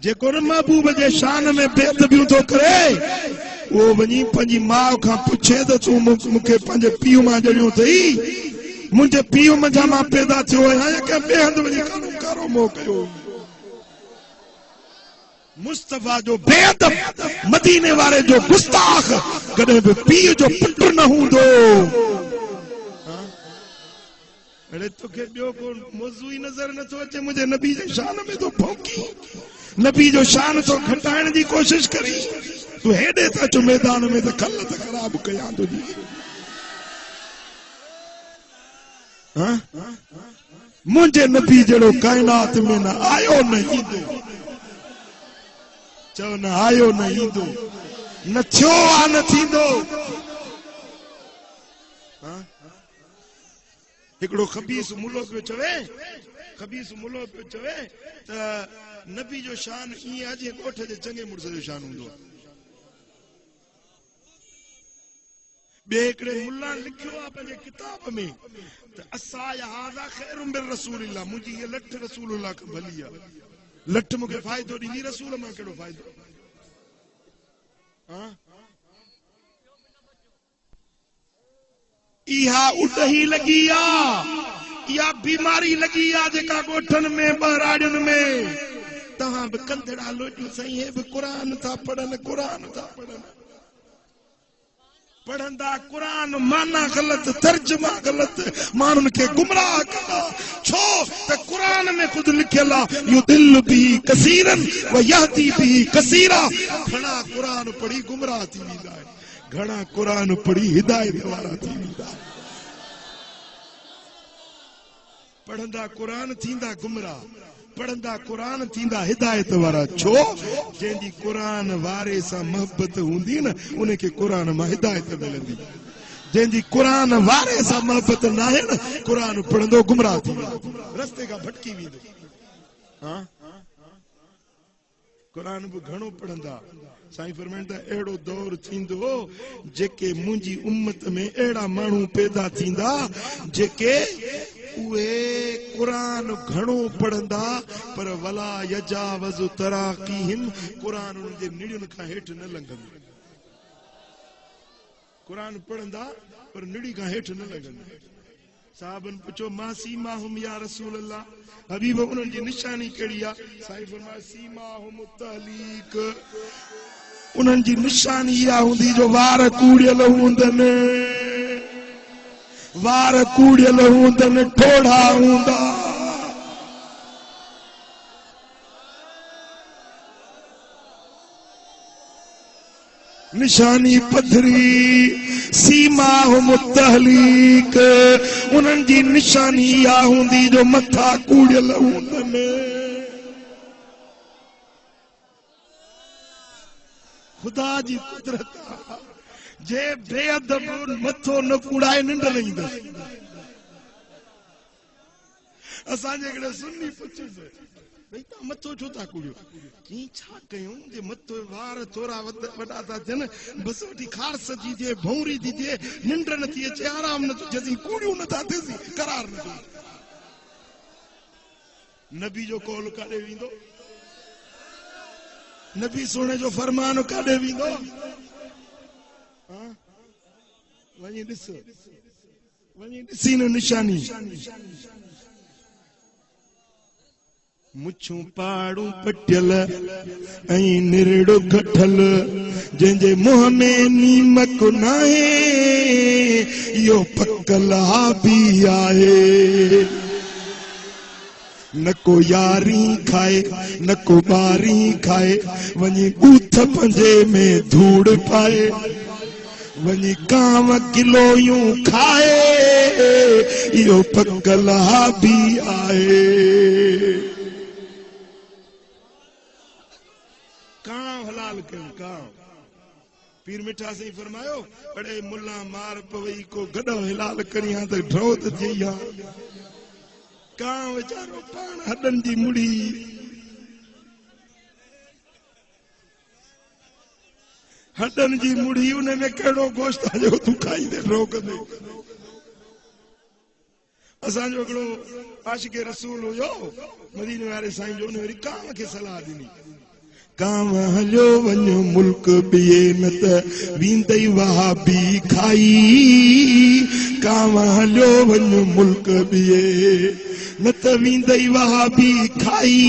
जेको न महबूब जे शान में बेअदबियूं थो करे उहो वञी पंहिंजी माउ खां पुछे त तूं मूंखे पंहिंजे पीउ मां ॼणियो अथई मुझे पीउ मजा मां पैदा थियो आहियां या कंहिं ॿिए हंधि वञी कारो मोह कयो मुस्तफा जो बेअदब मदीने वारे जो गुस्ताख कॾहिं बि पीउ जो पुट न हूंदो अड़े तोखे ॿियो को मौज़ू ई नज़र नथो अचे मुंहिंजे नबी जे शान में तो भौंकी नबी जो शान तो घटाइण जी कोशिश करी तूं हेॾे त अचो मैदान में त खल त ख़राब कयां तुंहिंजी मुझे नबी जड़ो कायनात में न आयो न ईंदो चओ न आयो न ईंदो न थियो आ न थींदो हिकिड़ो खबीस मुलो पियो चवे त नबी जो शान ईअं आहे जीअं ॻोठ जे चङे मुड़ुस जो शान हूंदो ॿिए हिकिड़े मुल्ला लिखियो आहे पंहिंजे किताब में त असाया हाज़ा ख़ैरुम मिन रसूलिल्लाह मुंहिंजी हीअ लठ रसूलुल्लाह खां भली आहे लठ मूंखे फ़ाइदो ॾींदी रसूल मां कहिड़ो फ़ाइदो इहा उॾही लॻी आहे इहा बीमारी लॻी आहे जेका ॻोठनि में ॿाराड़ियुनि में तव्हां बि कंदड़ा लोटियूं साईं हे बि क़ुरान था पढ़नि पढ़ंदा कुरान माना गलत तर्जुमा गलत माण्हुनि खे गुमराह कंदा छो त कुरान में खुद लिखियल आहे युदिल बिही कसीरन व यहदी बिही कसीरा घणा कुरान पढ़ी गुमराह थी वेंदा आहिनि घणा कुरान पढ़ी हिदायत वारा थी वेंदा पढ़ंदा कुरान थींदा गुमराह पढ़ंदा कुरान थींदा हिदायत वारा छो जंहिंजी कुरान वारे सां मोहबत हूंदी न उनखे कुरान मां हिदायत मिलंदी जंहिंजी क़ुरान वारे सां मोहबत न आहे न, क़ुरान पढ़ंदो गुमराह थी वेंदो, रस्ते खां भटकी वेंदो। हाँ क़ुरान बि घणो पढ़ंदा। साईं फरमाइनि था अहिड़ो दौर थींदो जेके मुंहिंजी उम्मत में अहिड़ा माण्हू पैदा थींदा जेके उहे क़ुरान घणो पढ़ंदा पर वला यजावज़ तराक़ीहिम, क़ुरान उन्हनि जे निड़ियुनि खां हेठि न लंघंदो। क़ुरान पढ़ंदा पर निड़ी खां हेठि न लंघंदा। साहबन पुछो मा सीमाहुम या रसूल अल्लाह, हबीब उन्हनि जी निशानी कहिड़ी आहे? साईं फरमाया सीमाहुम तहलीक, उन्हनि जी निशानी इहा हूंदी जो वार कूड़ियल हूंदनि, वार कूड़ियल हूंदनि, ठोड़ा हूंदा। निशानी पथरी, सीमा तहलीक, उन्हनि जी निशानी इहा हूंदी जो मथा कूड़ियल हूंदनि। खुदा जी कुदरत जे बेअदब मथो न कूड़ाए निंड न ईंदसि। असांजे हिकिड़े सुन्नी पुछियुसि भई तव्हां मथो छो था कूड़ियो? कीअं छा कयूं जे मथो वार थोरा वॾा था थियनि, बसि वठी खारस थी थिए, भौरी थी थिए, निंड नथी अचे, आराम नथो थिए, कूड़ियूं नथा थिएसि, करार नथो। नबी जो कौल काॾे वेंदो? नबी सोने जो फरमान काॾे वेंदो? वञी ॾिस, वञी ॾिसी न निशानी। मुछूं पाड़ू पटियल ऐं निरड़ो गठल, जंहिंजे मुंहं में नीमक नाहे इहो पकल हाबी आहे। न को यारी खाए न को ॿारी खाए, वञी ॻूथ पंजे में धूड़ पाए, वञी कांव किलोयूं खाए इहो पकल हाबी आहे। कांव हलाल कयूं, कांव। पीर मिठा साईं फरमायो बड़े मुल्ला मार पवई को गॾो हिलाल करियां त ड्रो त थी हा। कांव वीचारो पाण हॾनि जी मुड़ी, हॾनि जी मुड़ी, उन में कहिड़ो गोश्त आहे जो तूं खाईंदे ड्रो कंदे। असांजो हिकिड़ो आशिक़ रसूल हुयो मदीने वारे साईं जो, उन वरी कांव खे सलाह ॾिनी, कांव हलियो वञो मुल्क ॿिए न त वींदई वहाबी खाई, कांव हलियो वञो मुल्क ॿिए न त वींदई वहाबी खाई,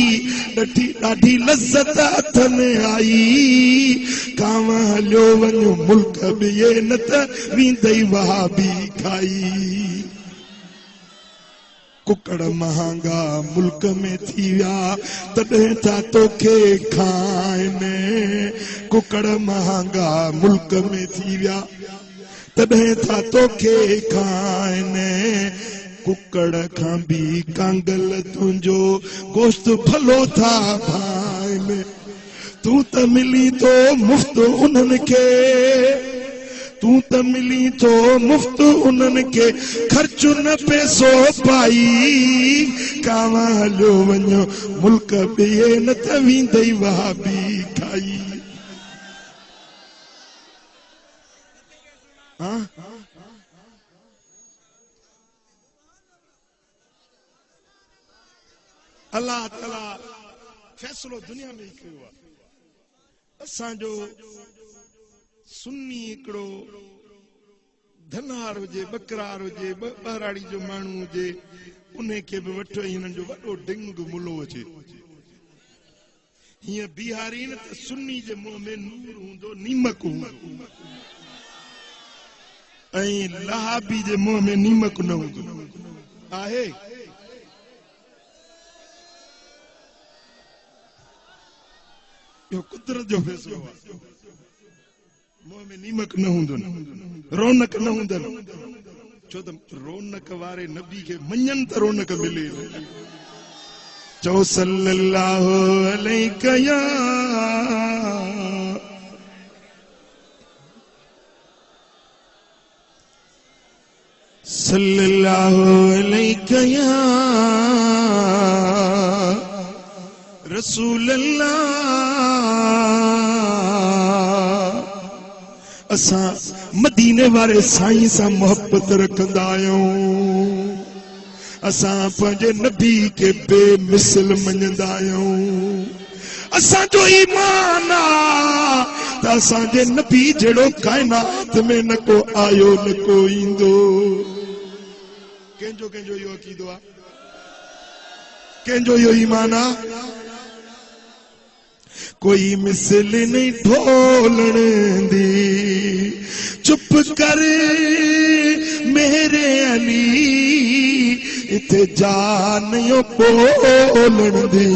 ॾाढी लज़त हथ में आई, कांव हलियो वञो मुल्क ॿिए न त वींदई वहाबी खाई। कुकड़ महांगा मुल्क में थी विया तॾहिं था तोखे खाइनि, कुकड़ महांगा मुल्क में थी विया तॾहिं था तोखे खाइनि, कुकड़ खां बि कांगल तुंहिंजो गोश्त भलो था भाइनि, तूं त मिली तो मुफ़्त उन्हनि खे, तूं त मिली तो मुफ़्त उन्हनि खे, ख़र्च न पैसो पाई, कांव हलियो वञो मुल्क ॿिए न त वींदई वहाबी खाई। अल्लाह ताला फैसलो दुनिया में कयो आहे। असांजो सुन्नी हिकिड़ो धनहार हुजे, बकरार हुजे, बहराड़ी जो माण्हू हुजे, उन खे बि वठो हिननि जो वॾो डिंग मुलो अचे। हीअं बिहारी न त सुन्नी जे मुंहं में नूर हूंदो, नीमक हूंदो, ऐं लहाबी जे मुंहं में नीमक न हूंदो आहे। इहो कुदरत जो फैसलो आहे। मुंहं में नीमक न हूंदनि, रौनक न हूंदनि, छो त रौनक वारे नबी खे मञनि त रौनक मिले। चओ सल्लल्लाहु अलैहि या सल्लल्लाहु अलैहि या रसूल अल्लाह। असा मदीने वारे साईं सां मोहब्बत रखंदा आहियूं। असा पंहिंजे नबी के बेमिसल मञंदा आहियूं। असांजो ईमान आ त असांजे नबी जहिड़ो काइनात में न को आयो न को ईंदो। कंहिंजो कंहिंजो इहो अक़ीदो आहे, कंहिंजो इहो ईमान आहे। कोई मिसल नहीं ढोलण दी, चुप कर मेरे अली, इथे जान यो बोलण दी।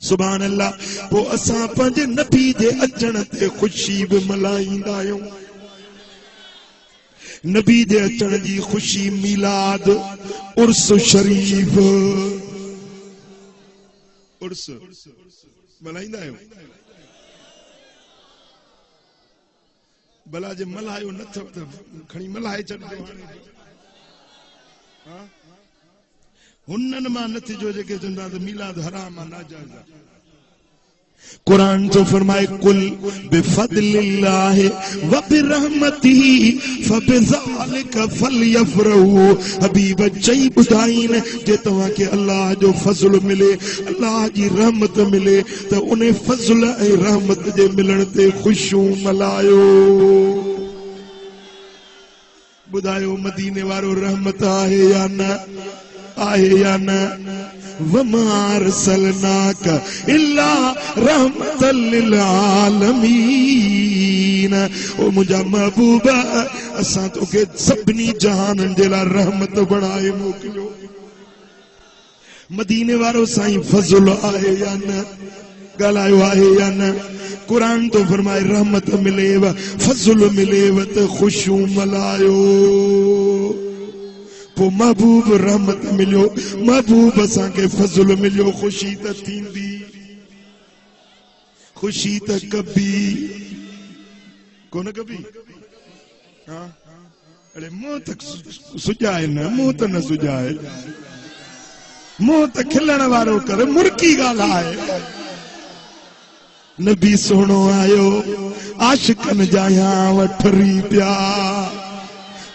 सुभान अल्लाह। पो असां पंहिंजे नबी जे अचण ते ख़ुशी बि मल्हाईंदा आहियूं। नबी जे अचण जी ख़ुशी मिलाद उर्स शरीफ उर्स मल्हाईंदा आहियूं। भला जे मल्हायो न अथव त खणी मल्हाए छॾिजो। हुननि मां न थिजो जेके चवंदा त मीलाद हराम आहे, नाजाइज़ आहे। कुरान तो फरमाए कुल बिफदलिल्लाहि व बिरहमतिही फबिज़ालिका फलयफ़रहू। हबीब चई ॿुधाईन जे तव्हांखे अल्लाह जो फज़ल मिले, अल्लाह जी रहमत मिले त उन फज़ल ऐं रहमत जे मिलण ते ख़ुशियूं मल्हायो। ॿुधायो मदीने वारो रहमत आहे या न आहे या न? वमा अरसलनाक इल्ला रहमतल लिल आलमीन। ओ मुंहिंजा महबूब, असां तोखे सभिनी जहाननि जे लाइ रहमत बणाए मोकिलियो। मदीने वारो साईं फज़ल आहे या न? ॻाल्हायो आहे या न? कुरान तो फरमाए रहमत मिलेव, फज़ल मिलेव त ख़ुशियूं मल्हायो। पो महबूब रहमत मिलियो, महबूब असांखे फज़ल मिलियो, ख़ुशी त थींदी, ख़ुशी त कबी कोन कबी। हाँ अरे मुंह त सुजाए न, मुंह त न सुजाए, मुंह त खिलण वारो कर, मुर्की ॻाल्हाए। नबी सोणो आयो, आशिकन जा वठरी पिया।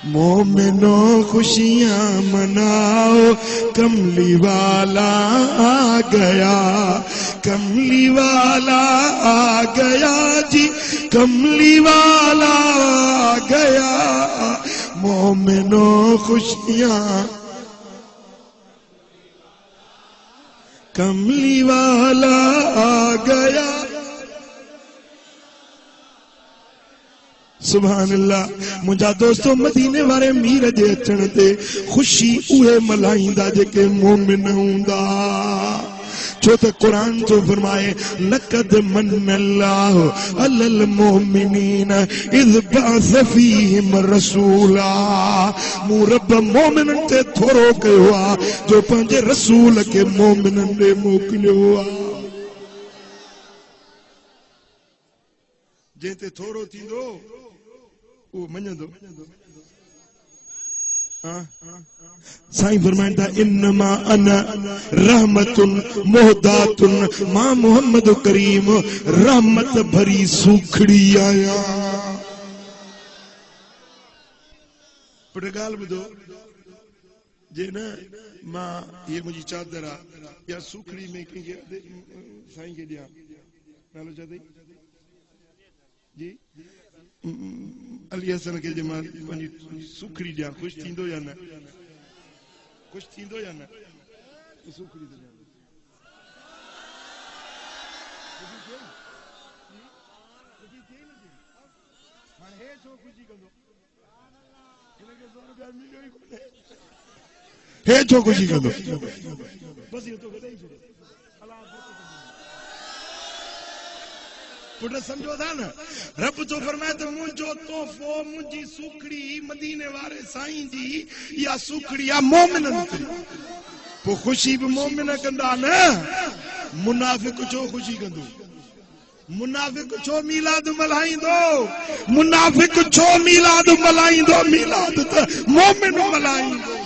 मोमिनो खुशियां मनाओ, कमली वाला आ गया, कमली वाला आ गया जी, कमली वाला आ गया। मोमिनो खुशियां, कमली वाला आ गया। सुभान अल्लाह। मुंहिंजा दोस्तों, मदीने वारे मीर जे अचण ते ख़ुशी उहे मल्हाईंदा जेके मोमिन हूंदा। छो त कुरान तो फरमाए लक़द मन्नल्लाहु अलल मोमिनीन इज़ बअस फ़ीहिम रसूला। मूं रब मोमिननि ते थोरो कयो आहे जो पंहिंजे रसूल खे मोमिननि ॾे मोकिलियो आहे। जंहिं ते थोरो थींदो वो मञंदो। साईं फरमाइनि था इन्नमा अना रहमतुन मोहदातुन मां मोहम्मद करीम रहमत भरी सूखड़ी आया। पर ॻाल्हि ॿुधो, जे न मां ये मुंहिंजी चादर आहे या सूखड़ी में कंहिंखे साईं खे ॾियां, नालो छा अथई जी? अली हसन के जे मां पंहिंजी सूखड़ी ॾियां, ख़ुशि थींदो या न? ख़ुशि थींदो या न? सूखड़ी थो ॾियां। हाणे हे छो ख़ुशी कंदो? हिनखे 100 रुपया मिलियो ई कोन्हे, हे छो ख़ुशी कंदो? बसि इहो तोखे ॾेई छॾियो। पुट समझो था न, रब तो फरमाए तो मुंहिंजो तोहफ़ो, मुंहिंजी सूखड़ी मदीने वारे साईं जी, इहा सूखड़ी आहे मोमिननि ते। पोइ ख़ुशी बि मोमिन कंदा न, मुनाफ़िक छो ख़ुशी कंदो? मुनाफिक छो मीलाद मल्हाईंदो मुनाफिक छो मीलाद मल्हाईंदो मीलाद त मोमिन मल्हाईंदो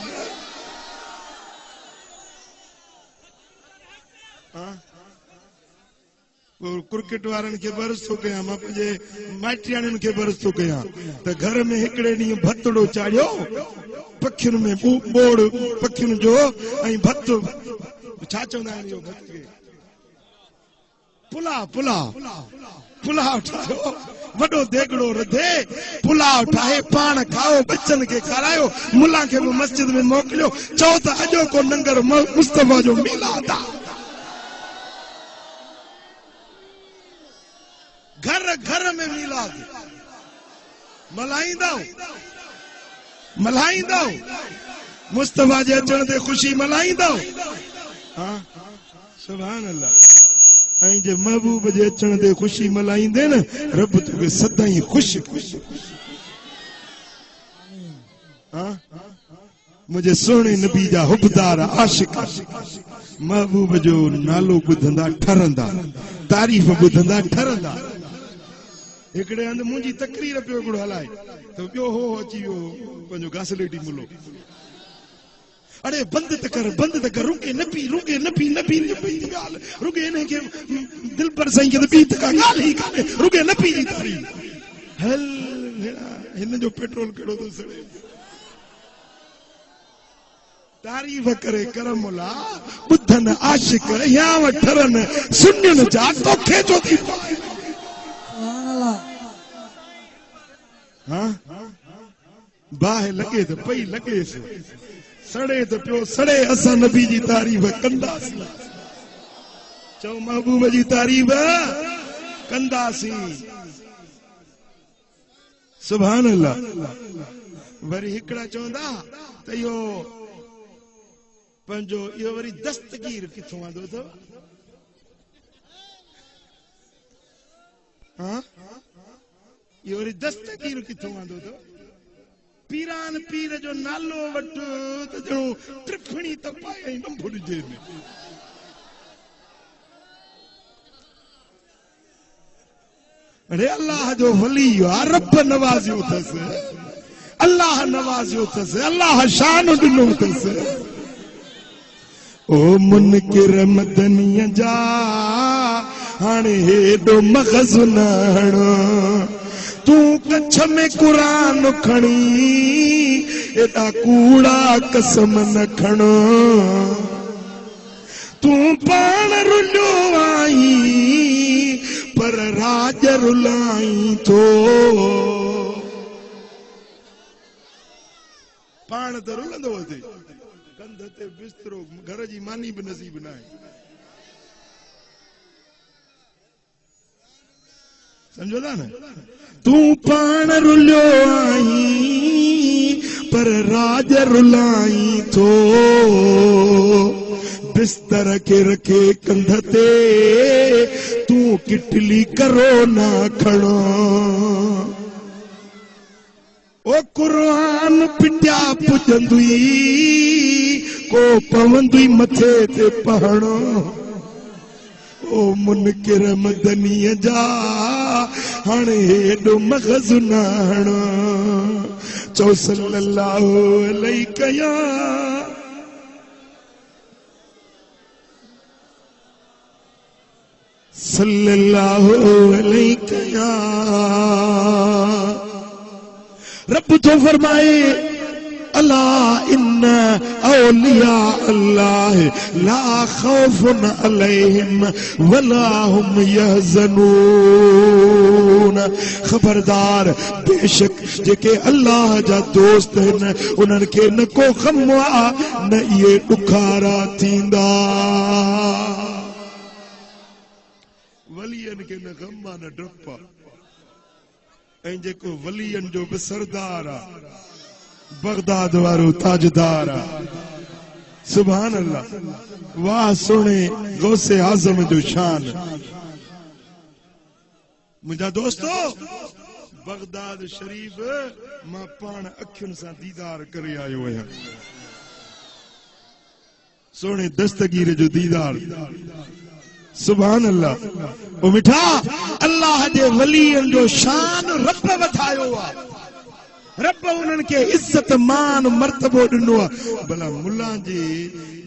क्रिकेट वारनि खे बरस थो कयां मां पंहिंजे माइटियाणियुनि खे बरस थो कयां त घर में हिकिड़े ॾींहुं भतड़ो चाढ़ियो पखियुनि में बोड़ पखियुनि जो ऐं भत छा चवंदा आहिनि इहो भत खे पुलाव पुलाव पुलाव ठाहियो वॾो देगड़ो रधे पुलाव ठाहे पाण खाओ बच्चनि खे खारायो मुला खे बि मस्जिद में मोकिलियो चओ त अॼो को नंगर मुस्तफा जो मीलाद आहे घर घर में मीलाद मल्हाईंदा मुस्तफा जे अचण ते ख़ुशी मल्हाईंदा हाँ सुभान अल्लाह ऐं जे महबूब जे अचण ते ख़ुशी मल्हाईंदे न रब तोखे सदाईं ख़ुशि हाँ मुझे सोने नबी जा हुबदार आशिक महबूब जो नालो ॿुधंदा ठरंदा तारीफ़ ॿुधंदा ठरंदा हिकिड़े हंधि मुंहिंजी तकरीर पियो हिकिड़ो हलाए त ॿियो हो अची वियो पंहिंजो घासलेटी मुलो अरे बंद त कर रुके न पी रुके न पी ॻाल्हि रुके हिनखे दिल पर साईं खे त ॿी त का ॻाल्हि ई कान्हे रुके न पी जी तारीफ़ हल हिन जो पेट्रोल कहिड़ो थो सड़े तारीफ़ करे करमुला ॿुधनि आशिक या ठरनि सुञनि जा तोखे छो थी पाए हाँ बाहि लॻे त पई लॻेसि सड़े त पियो सड़े असां नबी जी तारीफ़ कंदासीं चओ महबूब जी तारीफ़ कंदासीं सुभान अल्लाह वरी हिकिड़ा चवंदा त इहो पंहिंजो इहो वरी दस्तगीर किथों आंदो अथव हाँ इहो वरी दस्तगीर किथों आंदो अथव पीरान पीर जो नालो वठ त ॼणो टिफणी त पाए ऐं नंढो ॾिजे अरे अल्लाह जो वली आहे रब नवाज़ियो अथसि अल्लाह नवाज़ियो अथसि अल्लाह शान ॾिनो अथसि ओ मुनकिर मदनीअ जा हाणे हेॾो मग़ज़ न हणो तूं कच्छ में क़ुरान खणी एॾा कूड़ा कसम न खणो तूं पाण रुलियो आहीं पर राज रुलाई थो पाण त रुलंदो हुजे कंध ते बिस्तरो घर जी मानी बि नसीब न आहे समझो था न तूं पाण रुलियो आहीं पर राज रुलाई थो बिस्तर खे रखे कंध ते तूं किटली करो ना खणो ओ कुरान पिटिया पुजंदुई को पवंदुई मथे ते पहणो ओ मुनकिर मदनीअ जा हाणे हेॾो मग़ज़ न हणो चओ सल्लल्लाहु अलैहि कया सल्लल्लाहु अलैहि कया रब तो फरमाए अला इन्न औलिया अल्लाह ला खौफुन अलैहिम वला हुम यहज़नून खबरदार बेशक जेके अल्लाह जा दोस्त आहिनि उन्हनि खे न को ग़म आहे न इहे ॾुखारा थींदा वलियनि खे न ग़म आहे न डप आहे ऐं जेको वलियनि जो बि सरदार आहे बगदाद वारो ताजदार सुभान अल्लाह वाह सोने गौसे आज़म जो शान मुंहिंजा दोस्तो बगदाद शरीफ मां पाण अखियुनि सां दीदार करे आयो आहियां सोने दस्तगीर जो दीदार सुभान अल्लाह। ओ मिठा अल्लाह जे वलीअनि जो शान रब वधायो आ, रब उन्हनि खे इज्जत मान मर्तबो ॾिनो आहे। भला मुल्ला जे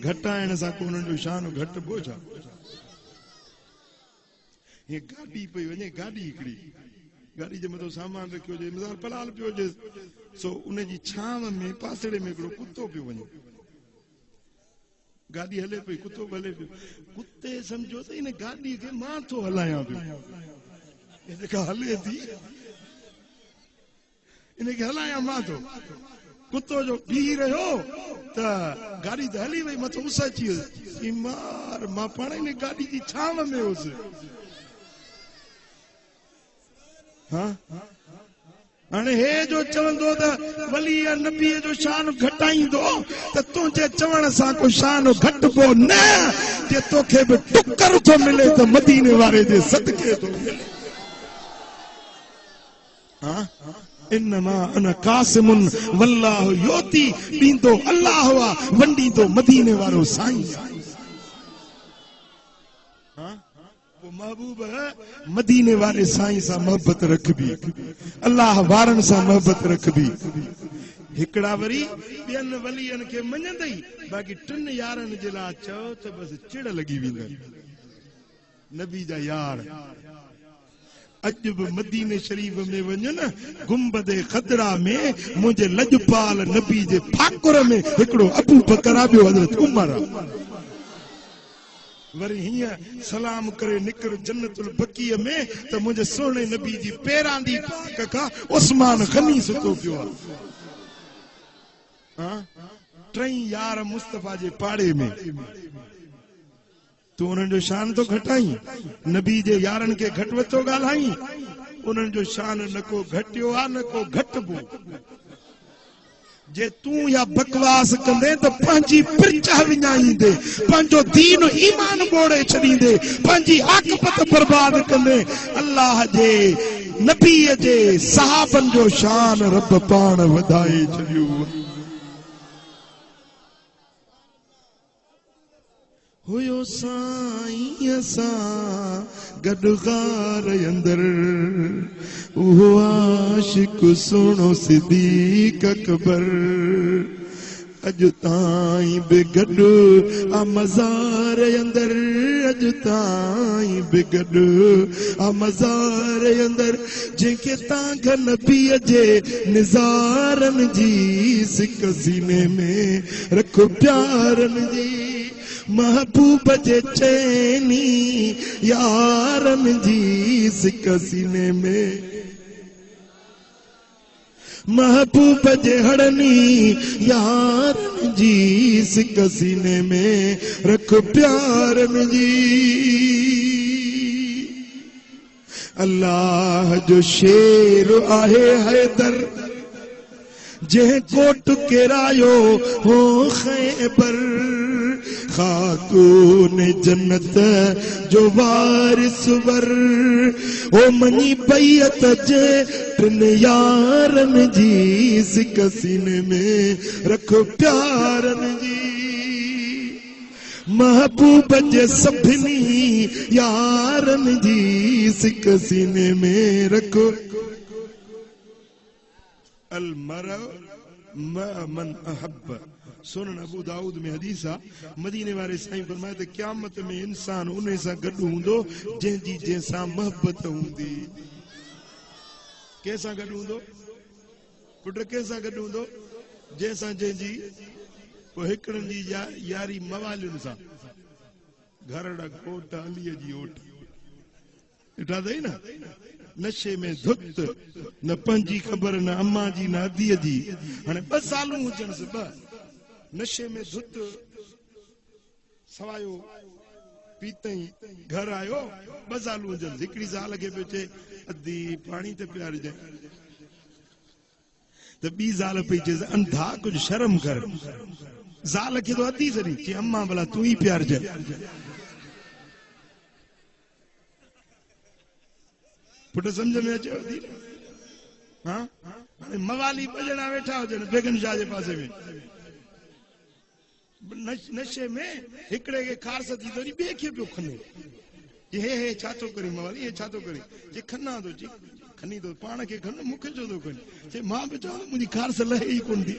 घटाइण सां को उन्हनि जो शान घटिबो छा? ये गाड़ी पई वञे, गाड़ी हिकिड़ी गाड़ी जे मथां सामान रखियो हुजे, मिसाल पलाल पियो हुजे, सो उन जी छांव में पासड़े में हिकिड़ो कुतो पियो वञे, गाड़ी हले पई, कुतो हले पियो, कुत्ते सम्झो त इन गाड़ी खे मां थो हलायां पियो, जेका हले थी इनखे हलायां मां थो। कुतो जो बीह रहियो त गाड़ी त हली वई, मथो उस अची वियो, मार मां पाण इन गाड़ी जी छांव में हुउसि। हाँ हाणे हे जो चवंदो त वली नबी जो शान घटाईंदो त तुंहिंजे चवण सां को शान घटिबो न, जे तोखे बि टुकर थो मिले त मदीने वारे जे सदके थो मिले। हाँ इन्नमा अना कासिमुन वल्लाहु योती, ॾींदो अल्लाह वा, वंडींदो मदीने वारो साईं। महबूब मदीने वाले साईं सां मोहब्बत रखबी, अल्लाह वारनि सां मोहब्बत रखबी। हिकिड़ा वरी ॿियनि वलीअनि खे मञंदई, बाक़ी टिनि यारनि जे लाइ चओ त बसि चिड़ लॻी वेंदनि। नबी जा यार अॼु बि मदीने शरीफ़ में वञो न, गुंबदे खदरा में मुंहिंजे लजपाल नबी जे फाकुर में हिकिड़ो अबू बकर आहे, ॿियो हज़रत उमर आहे। वरी हीअं सलाम करे निकर जन्नतुल बकीअ में त मुंहिंजे सोने नबी जी पेरांदी पाक खां उस्मान गनी सुतो पियो आहे। टई यार मुस्तफा जे पाड़े में तू उन्हनि जो शान तो घटाई, नबी जे यारनि खे घटि वधो ॻाल्हाई, उन्हनि जो शान न को घटियो आहे न को घटिबो। जे तू या बकवास कंदे त पंहिंजी पिरचा विञाईंदे, पंहिंजो दीन ईमान बोड़े छॾींदे, पंहिंजी आकबत बर्बाद कंदे। अल्लाह जे नबीअ जे सहाबनि जो शान रब पाण वधाए छॾियो। हुयो साईं सां गॾु गार अंदर, उहो आशिक सुणो सिद्दीक़ अकबर, अॼु ताईं बि गॾु आ मज़ार अंदर, अॼु ताईं बि गॾु आ मज़ार अंदर, जंहिंखे तव्हां नबीअ जे निज़ारनि जी सिक सीने में रखो प्यारनि जी, महबूब जे चैनी यारनि जी सिक सीने में, महबूब जे हड़नी यारनि जी सिक सीने में रख प्यारनि जी। अल्लाह जो शेर आहे हैदर, जंहिं कोट केरायो हो खैबर, खातून जन्नत जो वारिस वर, ओ मनी बैयत जे टिन यारनि जी सिक सीने में रखो प्यारनि जी, महबूब जे सभिनी यारनि जी सिक सीने में रखो। अल मरअ मअ मन अहब्ब, सुनन अबू दाऊद में हदीस आ, मदीने वारे साईं फरमाए त क़यामत में इंसान उन सां गॾु हूंदो जंहिंजी जंहिंसां मोहब्बत हूंदी। कंहिंसां गॾु हूंदो पुट, कंहिंसां गॾु हूंदो? जंहिंसां जंहिंजी। पोइ हिकिड़नि जी यारी मवालियुनि सां, घरड़ा कोट अलीअ जी ओट, ॾिठा अथई न, नशे में धुत, न पंहिंजी ख़बर न अम्मा जी न अदीअ जी। हाणे 2 सालूं हुजनिसि, 2 नशे में धुत, सवायो पीतई घर आयो, 2 सालूं हुजनिसि, हिकिड़ी ज़ाल खे पियो चए अधी पाणी ते पियारिजांइ, त ॿी ज़ाल पई चए अंधा कुझु शर्म कर, ज़ाल खे तो अधी सॼी चई अम्मा भला तूं ई पियारिजांइ। पुट सम्झ में अचेव थी? हाँ मवाली 2 ॼणा वेठा हुजनि बेगम शाह जे पासे में, नशे में हिकिड़े खे खारस थी, वरी ॿिए खे पियो खने, ये छातो करे मवाली ये छातो करे जे खन्ना तो जी खनी तो पाण के खन मुखे जो तो कोनी जे मां बि चवां मुंहिंजी कार से लहे ई कोन थी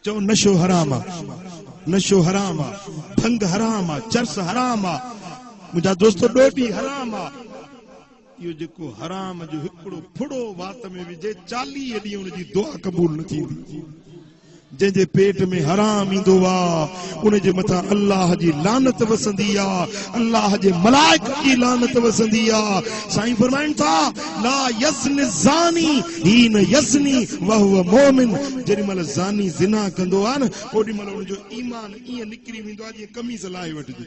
चो नशो हराम आहे नशो हराम आहे भंग हराम आहे चर्स हराम आहे मुंहिंजा दोस्त ॾोढी हराम आहे इहो जेको हराम जो हिकिड़ो फुड़ो वात में विझे 40 ॾींहं उनजी दुआ क़बूल न थींदी जंहिंजे पेट में हराम ईंदो आहे उनजे मथां अल्लाह जी लानत वसंदी आहे अल्लाह जे मलाइक जी लानत वसंदी आहे साईं फरमाइनि था ला यस्नि ज़ानी हीन यस्नी वहुव मोमिन जेॾी महिल ज़ानी ज़िना कंदो आहे न ओॾी महिल उनजो ईमान ईअं निकिरी वेंदो आहे जीअं कमीज़ लाहे वठिजे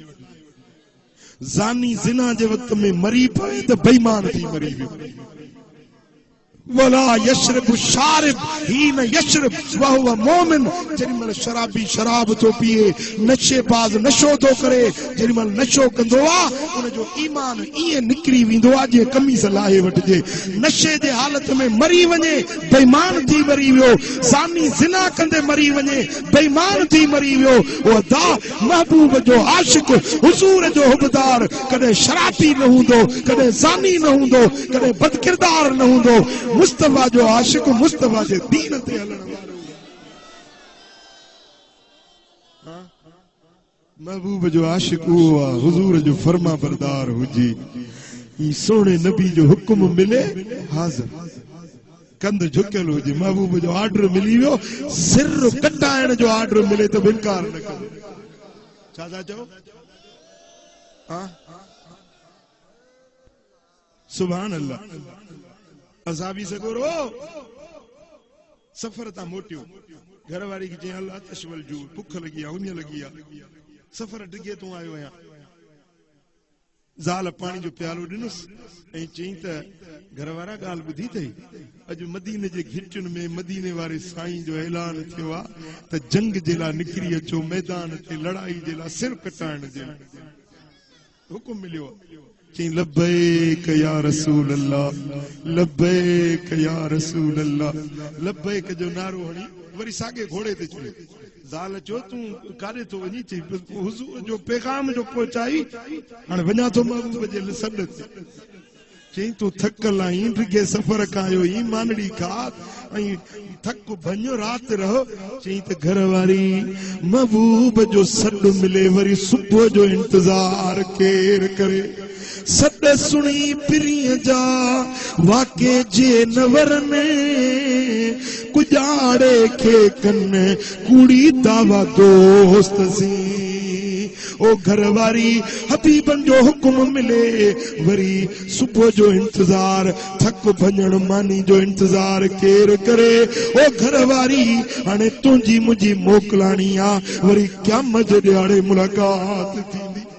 ज़ानी ज़िना जे वक़्त में मरी पए त बेईमान थी मरी वियो वला यशरब शारिब हीन यशरब वहुव मोमिन जेॾी महिल शराबी शराब थो पिए नशेबाज़ नशो थो करे जेॾी महिल नशो कंदो आहे उनजो ईमान ईअं निकिरी वेंदो आहे जीअं कमीज़ लाहे वठिजे नशे जे हालत में मरी वञे बेईमान थी मरी वियो ज़ानी ज़िना कंदे मरी वञे बेईमान थी मरी वियो उहो दा महबूब जो आशिक हुज़ूर जो हुबदार कॾहिं शराबी न हूंदो कॾहिं ज़ानी न हूंदो कॾहिं बदकिरदार न हूंदो मुस्तफा जो आशिक मुस्तफा जे दीन ते हलण वारो महबूब जो आशिक उहो आहे हुज़ूर जो फर्मा बरदार हुजे ई सोने नबी जो हुक्म मिले हाज़िर कंध झुकियल हुजे महबूब जो ऑर्डर मिली वियो सिर कटाइण जो ऑर्डर मिले त इनकार न करो छा था चओ सुभान अल्लाह असाबी सगोरो सफर ता मोटियो घर वारी की चई अल्लाह तशवल जो भुख लगी आहे उन लगी आहे सफर डिगे तू आयो आहियां ज़ाल पानी जो प्यालो ॾिनुस ऐं चई त घर वारा ॻाल्हि ॿुधी अथई अॼु मदीने जे घिटियुनि में मदीने वारे साईं जो ऐलान थियो आहे त जंग जे लाइ निकिरी अचो मैदान ते लड़ाई जे लाइ सिर कटाइण जे लाइ हुकुम मिलियो चई लब्बैक या रसूल अल्लाह लब्बैक या रसूल अल्लाह लब्बैक जो नारो हणी वरी साॻे घोड़े ते चढ़ियो ज़ाल चयो तूं काॾे थो वञी चई हुज़ूर जो पैगाम जो पहुचाई हाणे वञा थो महबूब जे सॾ ते चई तूं थकल आहीं डिघे सफ़र खां आयो आहीं मानड़ी खा ऐं थक भञो राति रहो चई त घर वारी महबूब जो सॾ मिले वरी सुबुह जो इंतज़ार केर करे सॾ सुणी पिरीअ जा वाके जे नवरने कुजाड़े खे कन कूड़ी दावा दोस्त सी ओ घर वारी हबीबन जो हुक्म मिले वरी सुबुह जो इंतजार थक भञण मानी जो इंतजार केर करे ओ घर वारी हाणे तुंहिंजी मुंहिंजी मोकलाणी आ वरी क़यामत जे ॾियारे मुलाक़ात थींदी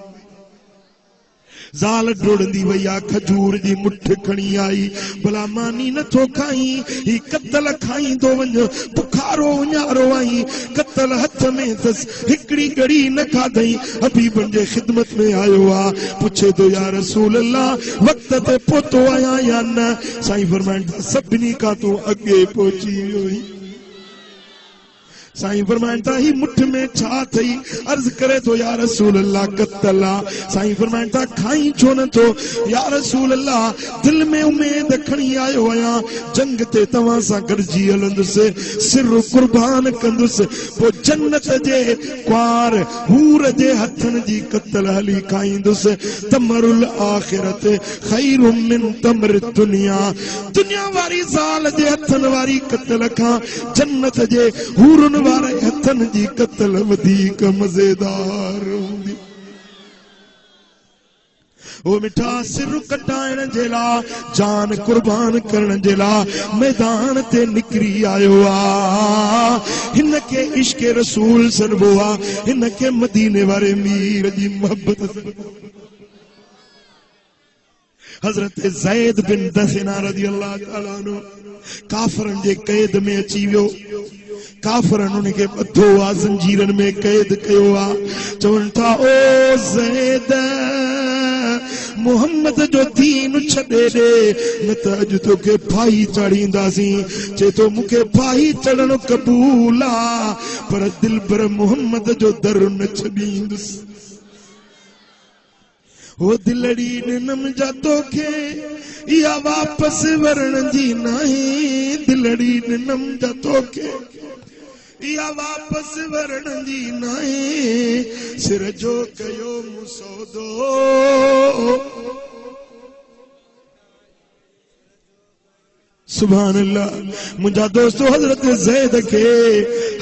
ज़ाल डोड़ंदी वई आहे खजूर जी मुठ खणी आई भला मानी नथो खाई ही कतल खाईंदो वञ बुखारो उञारो आई कतल हथ में अथसि हिकिड़ी घड़ी न खाधई हबीबन जे ख़िदमत में आयो आहे पुछे थो या रसूल अल्लाह वक़्त ते पहुतो आहियां या न साईं फरमाइनि था सभिनी खां तूं अॻे पहुची वियो आहीं साईं फरमाइनि था ही मुठ में छा थई अर्ज़ करे थो या रसूल अल्लाह कतल आहे साईं फरमाइनि था खाई छो नथो या रसूल अल्लाह दिल में उमेद खणी आयो आहियां जंग ते तव्हां सां गॾिजी हलंदुसि सिर कुर्बान कंदुसि पोइ जन्नत जे क्वार हूर जे हथनि जी कतल हली खाईंदुसि तमरुल आख़िरत खैरुम मिन तमर दुनिया दुनिया वारी ज़ाल जे हथनि वारी कतल खां जन्नत जे हूरनि वारे हथनि जी कतल वधीक मज़ेदार हूंदी ओ मिठा सिर कटाइण जे लाइ जान कुर्बान करण जे लाइ मैदान ते निकिरी आयो आहे हिन खे इश्क रसूल सॾिबो आहे हिन खे मदीने वारे मीर जी मोहब्बत हज़रत ज़ैद बिन दहना रज़ी अल्लाह ताला अन्हु काफ़रनि जे कैद में अची वियो काफ़रनि उनखे ॿधो आहे ज़ंजीरनि में कैद कयो आहे चवनि था ओ ज़ैद मोहम्मद जो दीन छॾे ॾे न त अॼु तोखे फाही चाढ़ींदासीं। चए तो मूंखे फाही चढ़णु क़बूल आ पर दिल भर मोहम्मद जो दर न छॾींदुसि। हो दिलड़ी निनम जा तोखे या वापस वरण जी नहीं। दिलड़ी निनम जा तोखे या वापस वरण जी नहीं। सिर जो कयो मुसौदो सुभान अल्लाह। मुंहिंजा दोस्तो हज़रत ज़ैद खे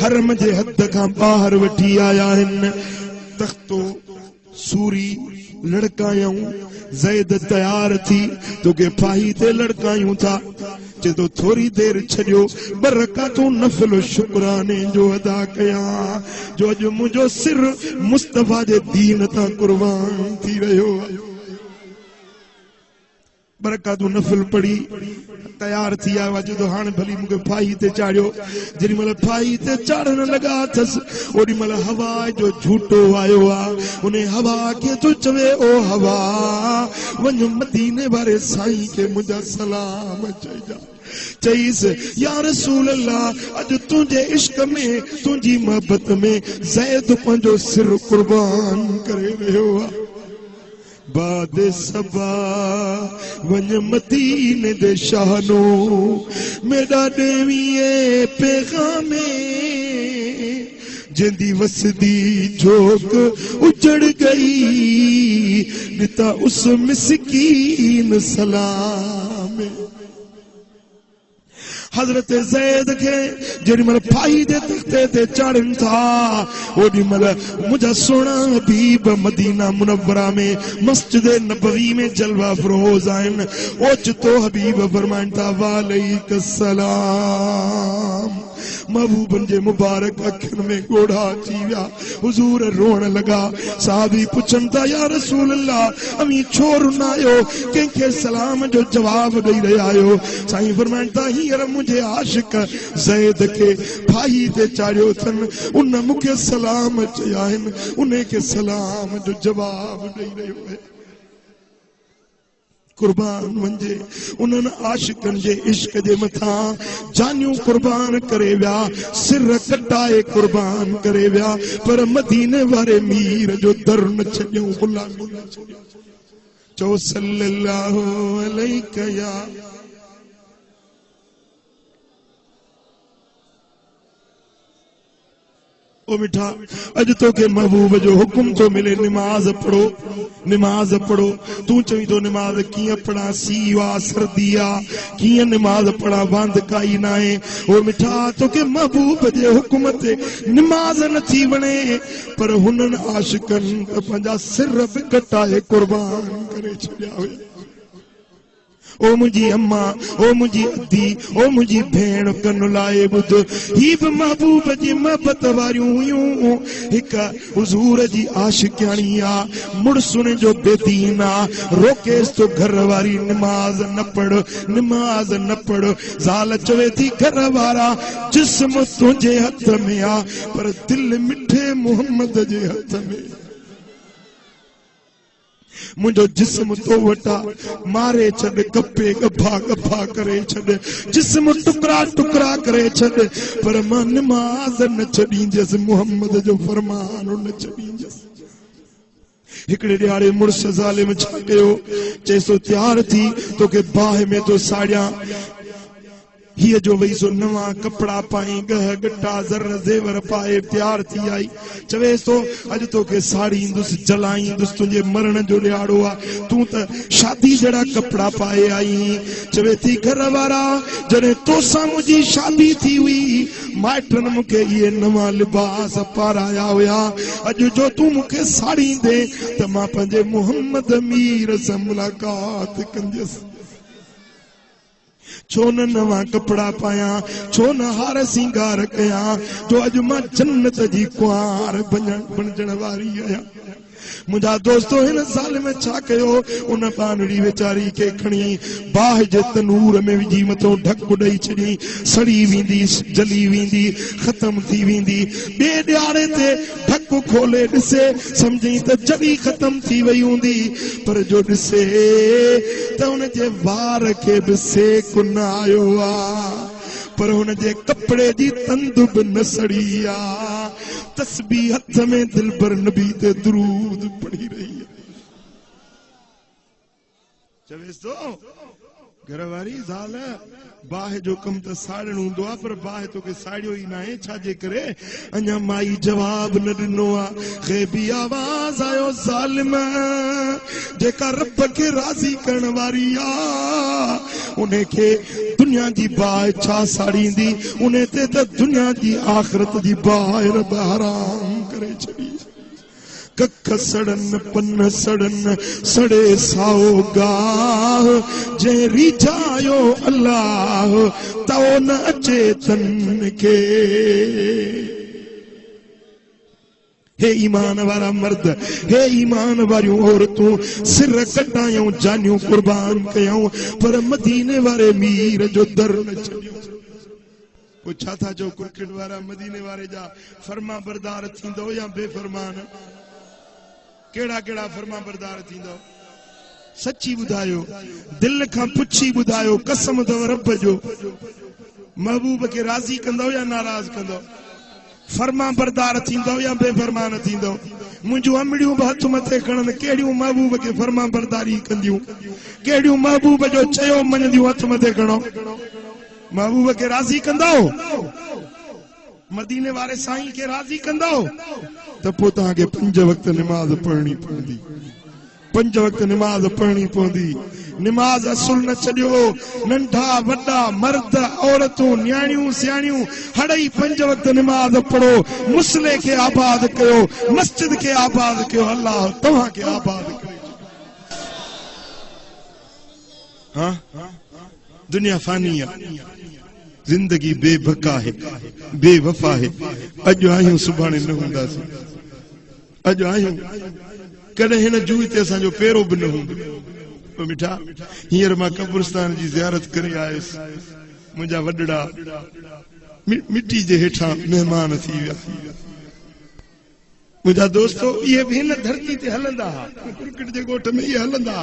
हरम जे हद खां ॿाहिरि वठी आया आहिनि। तख्तो सूरी लड़कायूं ज़ैद तैयार थी तोखे फाही ते लड़कायूं था। चए तो थोड़ी देर छॾियो ॿ रकातूं नफ़िल शुक्राने जो अदा कयां जो अॼु मुंहिंजो सिर मुस्तफ़ा जे दीन तां कुर्बान थी रहियो आहे। बरकातूं नफ़िल पढ़ी तैयार थी आयो आहे। जो हाणे भली मूंखे फाही ते चाढ़ियो। जेॾी महिल फाही ते चाढ़ण लॻा अथसि ओॾी महिल हवा जो झूटो आयो आहे। उन हवा खे तूं चवे ओ हवा वञ मदीने वारे साईं खे मुंहिंजा सलाम चइजा। चईसि या रसूल अल्लाह अॼु तुंहिंजे इश्क में तुंहिंजी मोहबत में ज़ैद पंहिंजो सिर कुर्बान करे रहियो आहे। बाद सबा वञ मदीने दे शाहनो मेरा देवीए पैगामे जिंदी वसदी जोक उजड़ गई निता उस मिस्कीन सलाम। हजरत ज़ैद के जेडी मल फाही दे तख्ते ते चाढ़न था ओडी मल मुझा सोना हबीब मदीना मुनव्वरा में मस्जिद नबवी में जलवा फरोज आइन। ओचतो हबीब फरमाइन था वालेकुम सलाम। महबूबन जे मुबारक अखिन में गोढ़ा अची विया। हुजूर रोण लगा। साहबी पुछन था या रसूल अल्लाह अमी छो रुनायो कंहिंखे सलाम जो जवाब ॾेई रहिया आहियो। साईं फरमाइनि था हींअर मुंहिंजे आशिक ज़ैद खे फाही ते चाढ़ियो अथनि उन मूंखे सलाम चया आहिनि उन खे सलाम जो जवाब ॾेई रहियो आहे। कुर्बान वंजे उन्हनि आशिकनि जे इश्क जे मथां जानियूं कुर्बान करे विया सिर कटाए कुर्बान करे विया पर मदीने वारे मीर जो दर न छॾियूं गुलामी न छॾियूं। चओ सल्लल्लाहु अलैहि या ओ मिठा अज तो के महबूब जो हुक्म तो मिले नमाज पढ़ो नमाज पढ़ो। तू चवी तो नमाज किया पढ़ा सीवा सर्दिया किया नमाज पढ़ा बंद काई ना है। ओ मिठा तो के महबूब जे हुक्म ते नमाज न थी वणे पर हुनन आशिकन पंजा सिर भी कटाए कुर्बान करे छड़िया हुए। ओ मुझी अम्मा ओ मुझी अद्दी ओ मुझी भेण कन लाए बुध ही भी महबूब जी मोहब्बत वारियूं हुयूं। हिक हुजूर जी आशिकानी आ मुड़सुन जो बेदीन आ रोकेस तो घर वारी नमाज न पढ़ ज़ाल चवे थी घर वारा जिस्म तुझे हथ में आ पर दिल मिठे मोहम्मद जे हथ में। मुझो जिस्म तो वटा मारे छड़ गप्पे गफा गफा करे छड़ जिस्म टुकड़ा टुकड़ा करे छड़ पर मां नमाज न छड़ींदस मोहम्मद जो फरमान न छड़ींदस। हिकड़े ॾियारे मुड़स ज़ालिम छा कयो चेसो तैयार थी तोखे बाह में तो साड़िया हिय जो वही सो नवा कपड़ा पाई गह गट्टा जर जेवर पाए तैयार थी आई चवेस तो अज तो के साड़ी इंदुस जलाई इंदुस तुझे मरण जो ॾियारो आ तू त शादी जड़ा कपड़ा पाए आई। चवे थी घर वारा जने तोसां मुझी शादी थी हुई माइटन मुखे ये नवा लिबास पाराया हुआ अज जो तू मुखे साड़ी दे त मां पंहिंजे मोहम्मद मीर से मुलाकात कंदस। छो न नवा कपड़ा पाया छो न हार सिंगार कया जो अज मां जन्नत जी कुआर बनजण वारी आया। मुझा दोस्तों हिन साल में छा कयो उन बानड़ी वेचारी के खणी बाह जे तनूर में विझी मथो ढक ॾेई छॾी सड़ी वेंदी जली वेंदी ख़त्म थी वेंदी ॿिए ॾियारे ते ढक खोले ॾिसे समझी त जड़ी ख़त्म थी वई हूंदी पर जो ॾिसे त उन जे वार खे बि सेक न आयो आ पर हुन जे कपड़े जी तंद बि न सड़ी आ तस्बीह हथ में दिलबर नबी ते दुरूद पढ़ी रही है चवेस तो घरवारी ज़ाल बाह जो कम त साड़ण हूंदो आहे पर बाह तोखे साड़ियो ई न आहे छाजे करे अञा माई जवाब न ॾिनो आहे ग़ैबी आवाज़ आयो ज़ालिम जेका रब खे राज़ी करण वारी आहे उन खे दुनिया जी बाह छा साड़ींदी उन ते त दुनिया जी आख़िरत जी बाह रब हराम करे छॾी कख सड़न पन सड़न सड़े साओ गाह जे रिझायो अल्लाह तो न अचे तन के हे ईमान वारा मर्द हे ईमान वारियूं औरतूं सिर कटायूं जानियूं कुर्बान कयूं पर मदीने वारे मीर जो दर न छॾियो पुछा था जो क्रिकेट वारा मदीने वारे जा फर्मा बरदार थींदो या बेफरमान केड़ा केड़ा फर्मा बरदार थींदो सच्ची बुधायो दिल खां पुछी बुधायो कसम अथव रब जो महबूब के राज़ी कंदो या नाराज कंदो फर्मा बरदार थींदो या बेफरमान थींदो मुंहिंजूं अमड़ियूं बि हथ मथे खणन केड़ियूं महबूब के फर्मा बरदारी कंदियूं केड़ियूं महबूब जो चयो मञदियूं हथ मथे खणो महबूब के राज़ी कंदो मदीने वारे साईं के राज़ी कंदो त पोइ तव्हांखे 5 वक्त निमाज़ पढ़णी पवंदी 5 वक्त निमाज़ पढ़णी पवंदी निमाज़ असुल न छॾियो नंढा वॾा मर्द औरतूं न्याणियूं सियाणियूं हड़ई 5 वक्त निमाज़ पढ़ो मुसले खे आबाद कयो मस्जिद खे आबाद कयो अल्लाह तव्हांखे आबाद करे हाँ दुनिया फानी आहे जिंदगी बेबका है बेवफा है अॼु आहियूं सुभाणे न हूंदासीं अॼु आहियूं कॾहिं हिन जूई ते असांजो पेरो बि न हूंदो मिठा हींअर मां कब्रिस्तान जी ज़ियारत करे आयुसि मुंहिंजा वॾड़ा मिट्टी जे हेठां महिमान थी विया मुंहिंजा दोस्तो इहे बि हिन धरती ते हलंदा क्रिकेट जे ॻोठ में इहे हलंदा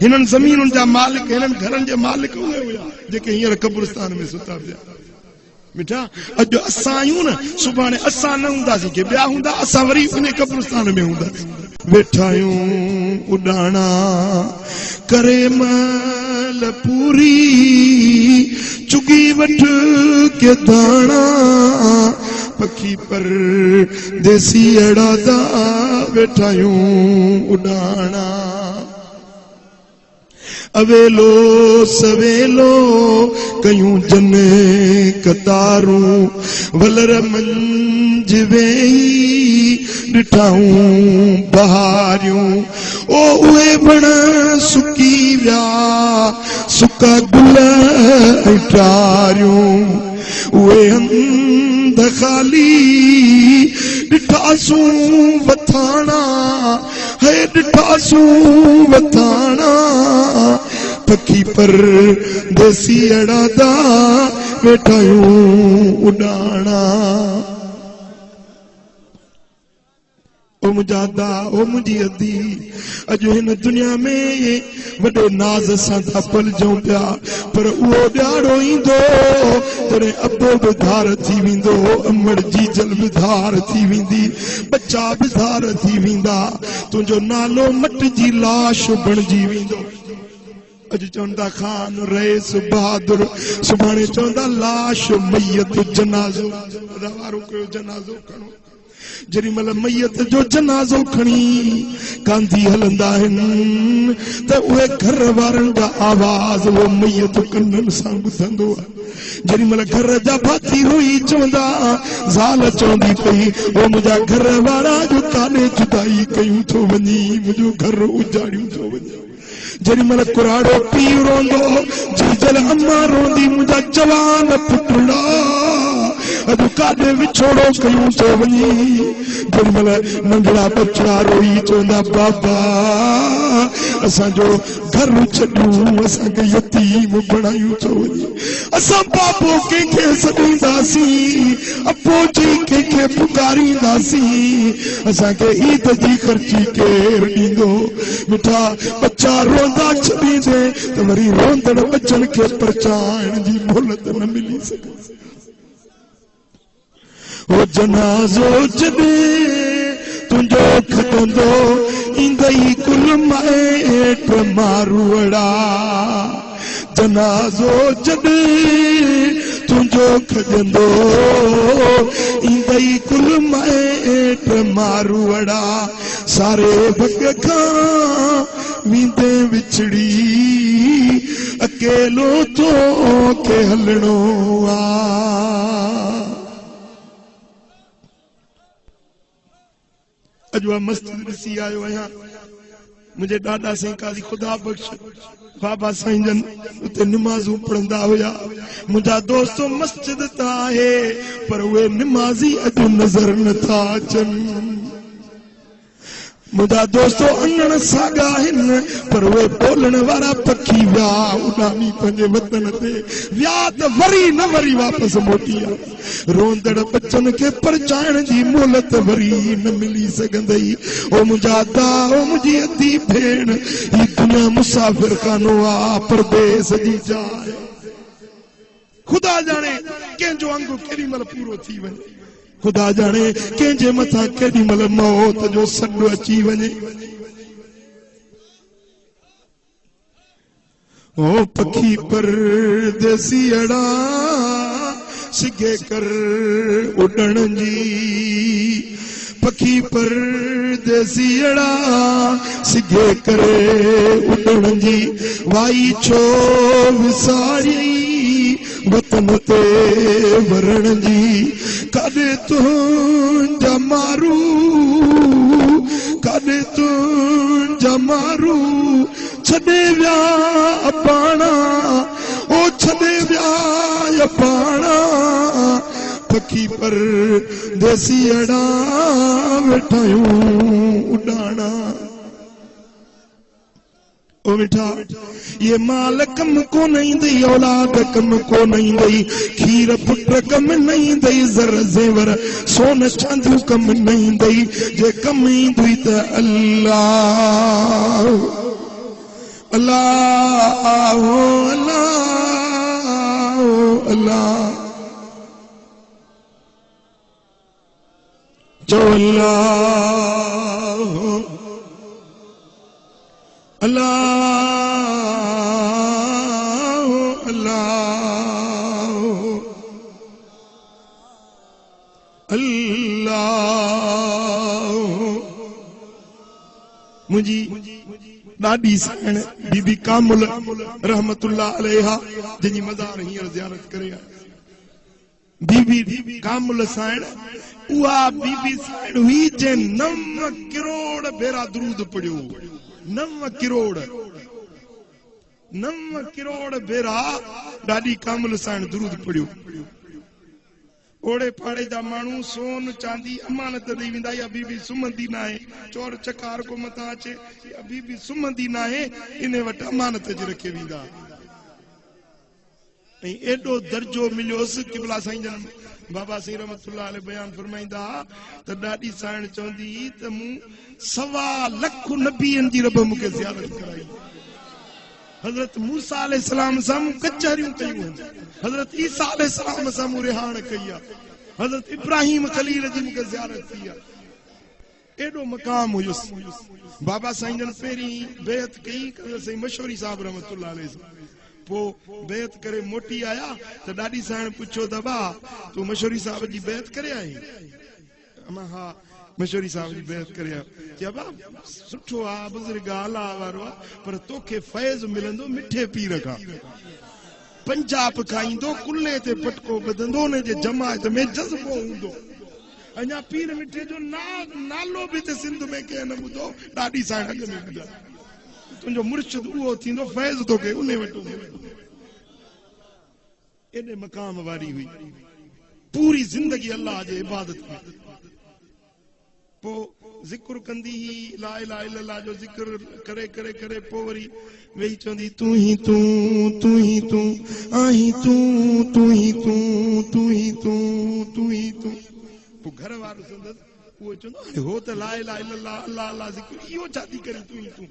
हिननि ज़मीनुनि जा मालिक हिननि घरनि जे मालिक उहे हुया जेके हींअर कब्रिस्तान में सुता पिया मिठा अॼु असां आहियूं न सुभाणे असां न हूंदासीं के ॿिया हूंदा असां वरी इन कब्रिस्तान में हूंदासीं वेठा आहियूं उॾाणा करे महिल पूरी चुगी वठ के दाणा पखी पर देसी अड़ादा वेठा आहियूं उॾाणा अवेलो सवेलो कयूं जन कतारूं वलर मंझ वेही ॾिठाऊं बहारियूं ओ उहे वण सुकी विया सुका गुल ऐं टारियूं उहे हंध खाली ॾिठासूं वथाणा है ॾिठासूं वथाणा पखी पर देसी अड़ादा वेठा आहियूं उॾाणा ओ मुंहिंजा ओ मुंहिंजी अदी अॼु हिन दुनिया में वॾे नाज़ सां था पलजूं पिया पर उहो ॾियारो ईंदो तॾहिं अबो बि धार थी वेंदो अमड़ जी जल बि धार थी वेंदी बच्चा बि धार थी वेंदा तुंहिंजो नालो मट जी लाश बणिजी वेंदो अॼु चवंदा खान रईस बहादुर सुभाणे चवंदा लाश मैयत जनाज़ो वारो कयो जनाज़ो खणो जेॾी महिल मैयत जो जनाज़ो खणी गांधी हलंदा आहिनि त उहे घर वारनि जा आवाज़ उहो मैयत कननि सां ॿुधंदो आहे जेॾी महिल घर जा भाती हुई चवंदा ज़ाल चवंदी पई ओ मुंहिंजा घर वारा जो काॾे जुदाई कयूं थो वञी मुंहिंजो घर उजाड़ियूं थो वञे जेॾी महिल कुराड़ो पीउ रोंदो जीजल अम्मा रोंदी मुंहिंजा जवान पुटड़ा अज काडे विछोड़ो कयूं तो वनी जमल नंढड़ा बच्चा रोई चोंदा बाबा असा जो घर छॾूं असा के यतीम बणायूं तो वनी असा बाबो कंहिंखे सॾींदासी अपो जी कंहिंखे पुकारींदासी असा के ईद जी ख़र्ची केर ॾींदो मिठा बच्चा रोंदा छॾींदे त वरी रोंदड़ बच्चन खे परचाइण जी मोहलत न मिली सघे ओ जनाज़ो जॾे तुंहिंजो खटंदो ईंदई कुल माइट मारूअड़ा जनाज़ो जॾे तुंहिंजो खजंदो ईंदई कुल माइट मारूअड़ा सारे भग खां वींदे विछड़ी अकेलो तो के हलणो आ अजवा मस्जिद ॾिसी आयो आहियां मुझे ॾाॾा साईं काजी खुदा बख्श बाबा साईं जन उते निमाज़ूं पढ़ंदा हुया मुंहिंजा दोस्त मस्जिद त आहे पर उहे निमाज़ी अॼु नज़र नथा अचनि मुंहिंजा दोस्तो अंगण साॻा आहिनि पर उहे बोलण वारा पखी विया उॾामी पंहिंजे वतन ते विया त वरी न वरी वापसि मोटी आया रोंदड़ बच्चन खे परचाइण जी मोहलत वरी न मिली सघंदई ओ मुंहिंजा दा ओ मुंहिंजी अधी भेण ही दुनिया मुसाफ़िर खानो आ परदेस जी जाइ खुदा जाने कंहिंजो अंग केॾी महिल पूरो थी वञे खुदा जाने कंहिंजे मथां केॾी महिल मौत जो सॾु अची वञे ओ पखी परदेसी अड़ा सिगे कर उॾण जी पखी परदेसी अड़ा सिगे करे उॾण जी वाई छो विसारी वतन ते वरण जी काॾे तुंहिंजा मारू काॾे तुंहिंजा मारू छॾे विया पाणा ओ छॾे विया पाणा पखी परदेसी अड़ा वेठायूं उॾाणा ओ मिठा ये माल कम को नहीं दई औलाद कम को नहीं दई खीर पुत्र कम नहीं दई जर जेवर सोन चांदी कम नहीं दई जे कम ईंदुई त अल्लाह अल्लाह अल्लाह अल्लाह जो अल्लाह अल्लाह अल्लाह अल्लाह मुझी ॾाढी साइण बीबी कामुल रहमतुल्लाह अलैहा जिनी मज़ार हींअर ज़ियारत करे बीबी कामुल साइण उहा बीबी साइण हुई जे 9 करोड़ भेरा दुरूद पढ़ियो 9 करोड़ भेरा ॾाढी कामुल साइण दुरूद पढ़ियो ओड़े पाड़े जा माण्हू सोन चांदी अमानत ॾेई वेंदा या बीबी सुम्हंदी न आहे चोर चकार को मथां अचे या बीबी सुम्हंदी न आहे इन वटि अमानत जी रखे वेंदा ऐं एॾो दर्जो मिलियोसि क़िबला साईं जन बाबा साईं रहमतुल्लाह अलैह बयान फरमाईंदा त ॾाढी साइण चवंदी त मूं 1.25 लख नबीअनि जी रब मूंखे ज़ियारत कराई हज़रत मूसा अलैहिस्सलाम सां मूं कचहरियूं कयूं हज़रत ईसा अलैहिस्सलाम सां मूं रिहाण कई आहे हज़रत इब्राहिम खलील जी मूंखे ज़ियारत थी आहे एॾो मक़ाम हुयुसि बाबा साईं जन पहिरीं बेअत कई साईं मशहूरी साहिब रहमतुल्लाह अलैह पोइ बेअत करे मोटी आया त ॾाढी साइण पुछियो त बा तूं मशहूरी साहिब जी बेअत करे आई मां हा मशहूरी साहिब जी बेअत करे आयो बा सुठो आहे बुज़ुर्ग आला वारो आहे पर तोखे फैज़ मिलंदो मिठे पीर खां पंजाब खां ईंदो कुल्ले ते पटको ॿधंदो उन जे जमायत में जज़्बो हूंदो अञा पीर मिठे जो नालो बि त सिंध में कंहिं न ॿुधो ॾाढी साइण अॻ में ॿुधा तुंहिंजो मुर्शिद उहो थींदो फैज़ तोखे उन वटि एॾे मक़ाम वारी हुई पूरी जिंदगी अल्लाह जे इबादत में पो जिक्र कंदी ही ला इलाहा इल्लल्लाह जो जिक्र करे करे करे पो वरी वेही चवंदी तू ही तू तू ही तू आही तू तू ही तू तू ही तू तू ही तू पो घर वारो संदस वो चवंदो हो त ला इलाहा इल्लल्लाह अल्लाह अल्लाह जिक्र इहो छाती करे तू ही तू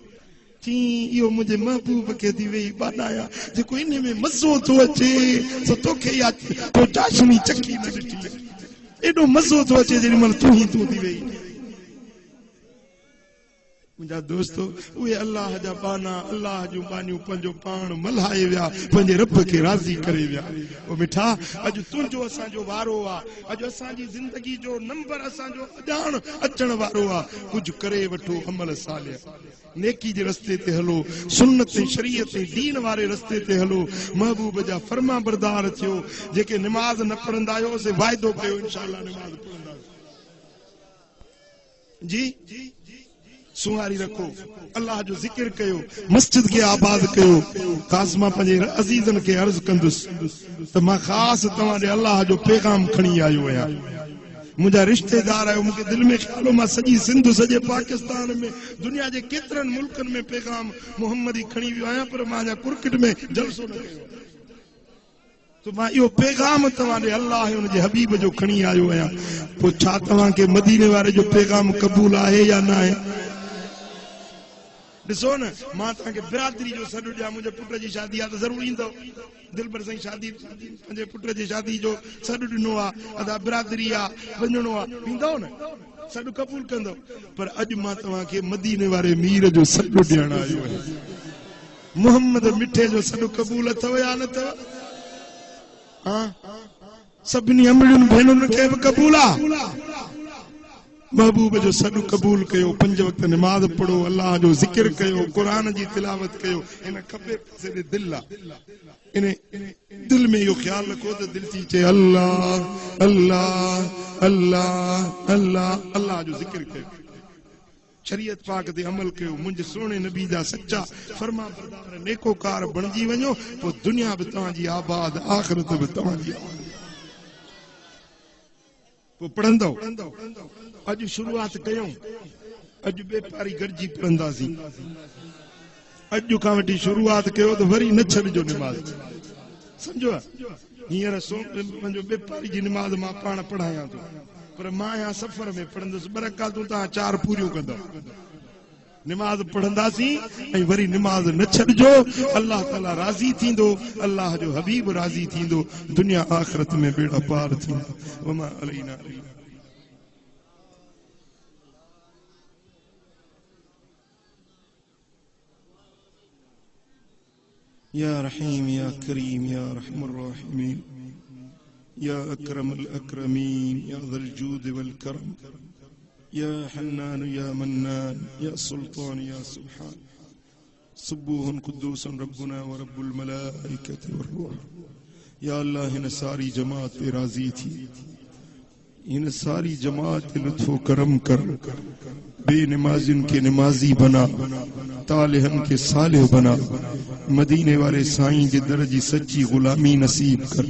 ची इहो मुझे महबूब के दी वेही बनाया जेको इन में मज़ो तो अचे सो तोखे या तो चाशनी चकी न ॾिठी एॾो मज़ो तो अचे जेॾी महिल तू ही तू थी वेही मुझा दोस्तों उहे अल्लाह जा बाना अल्लाह जो बानियूं पंहिंजो पाण मल्हाए विया पंहिंजे रब खे राज़ी करे विया ओ मिठा अॼु तुंहिंजो असांजो वारो आहे अॼु असांजी ज़िंदगी जो नंबर असांजो ॼाण अचण वारो आहे कुझु करे वठो अमल सालिह नेकी जे रस्ते ते हलो सुन्नत शरीयत दीन वारे रस्ते ते हलो महबूब जा फर्मा बरदार थियो जेके नमाज़ न पढ़ंदा आहियो से वाइदो कयो इंशाअल्लाह नमाज़ पढ़ंदा जी सुहारी रखो अल्लाह जो जिक्र कयो मस्जिद के आबाद कयो खास मां पंहिंजे अज़ीज़न खे अर्ज़ कंदुसि त मां ख़ासि तव्हां ॾे अल्लाह जो पैगाम खणी आयो आहियां मुझा रिश्तेदार आयो मूंखे दिल में ख्याल हो मां सॼी सिंध सॼे पाकिस्तान में दुनिया जे केतिरनि मुल्कनि में पैगाम मोहम्मदी खणी वियो आहियां पर मां अञा कुर्किट में जलसो न कयो तो मां इहो पैगाम तव्हां ॾे अल्लाह ऐं हुनजे हबीब जो खणी आयो आहियां पोइ छा तव्हांखे मदीने वारे जो पैगाम क़बूल आहे या न आहे ॾिसो न मां तव्हांखे बिरादरी जो सॾु ॾियां मुंहिंजे पुट जी शादी आहे त ज़रूरु ईंदो दिलबर साईं शादी पंहिंजे पुट जी शादी जो सॾु ॾिनो आहे अदा बिरादरी आहे वञिणो आहे ईंदो न सॾु क़बूल कंदो पर अॼु मां तव्हांखे मदीने वारे मीर जो सॾु ॾियण आयो आहियां मोहम्मद मिठे जो सॾु क़बूल अथव या न अथव हा सभिनी अमड़ियुनि भेणुनि खे बि क़बूल आहे महबूब जो सॾु क़बूल कयो 5 वक्त नमाज़ पढ़ो अल्लाह जो जिक्र कयो कुरान जी तिलावत कयो इन खपे पासे ॾे दिल आहे इन दिल में इहो ख्याल रखो त दिल थी चए अल्लाह अल्लाह अल्लाह अल्लाह अल्लाह जो जिक्र कयो शरीयत पाक ते अमल कयो मुंहिंजे सोने नबी जा सच्चा फर्मा बरदार नेकोकार बणिजी वञो पोइ दुनिया बि तव्हांजी आबाद आख़िरत बि तव्हांजी पोइ पढ़ंदो अॼु शुरूआत कयूं अॼु बेपारी गॾिजी पढ़ंदासीं अॼु खां वठी शुरूआत कयो त वरी न छॾिजो निमाज़ सम्झो हींअर मुंहिंजो बेपारी जी निमाज़ मां पाण पढ़ायां थो पर मां यहाँ सफ़र में पढ़ंदुसि 2 रकातूं तव्हां 4 पूरियूं कंदव निमाज़ पढ़ंदासीं ऐं वरी निमाज़ न छॾिजो अल्लाह ताला राज़ी थींदो अल्लाह जो हबीब राज़ी थींदो दुनिया आख़िरत में बेड़ा पार थींदा वमा अलैना या रहीम या करीम या रहमुर राहिमीन या अकरमुल अकरमीन या ज़ुल जूद वल करम या हन्नान या मन्नान या सुल्तान या सुब्हान सुब्बूहुन कुद्दूसन रब्बुना व रब्बुल मलाइकति वर रूह या अल्लाह हिन सारी जमात पे राज़ी थी इन सारी जमात लुत्फ़ो करम कर बेनमाजिन के नमाजी बना तालिहन के सालिह बना मदीने वाले साईं जे दर जी सच्ची गुलामी नसीब कर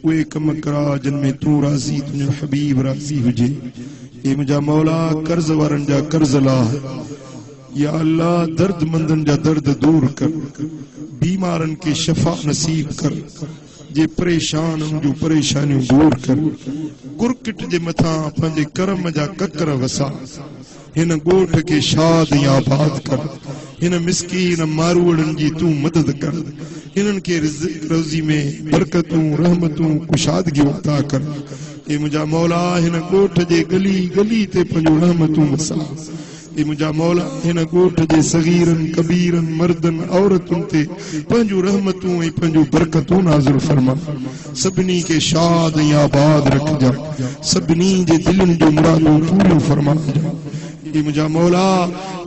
उहे कम करा जिन में तू राज़ी तुझो हबीब राज़ी हुजे ए मुझा मौला कर्ज वारन जा कर्ज ला या अल्लाह दर्दमंदन जा दर्द दूर कर बीमारन के शफा नसीब कर जे परेशान जो परेशानियों दूर कर कुरकिट जे मथा पंहिंजे करम जा ककर वसा हिन गोठ के शाद या आबाद कर हिन मिस्कीन मारूड़न जी तू मदद कर हिनन के रिज़्क़ रोज़ी में बरकतूं रहमतूं कुशादगी अता कर ए मुझा मौला हिन गोठ जे गली गली ते पंहिंजो रहमतूं वसा ए मुझा मौला हिन गोठ जे सगीरन कबीरन मर्दन औरतुन ते पंहिंजो रहमतूं ऐं पंहिंजो बरकतूं नाज़िल फरमा सभिनी के शाद ऐं आबाद रखजा सभिनी जे दिलनि जो मुरादूं पूरियूं फरमा ए मुझा मौला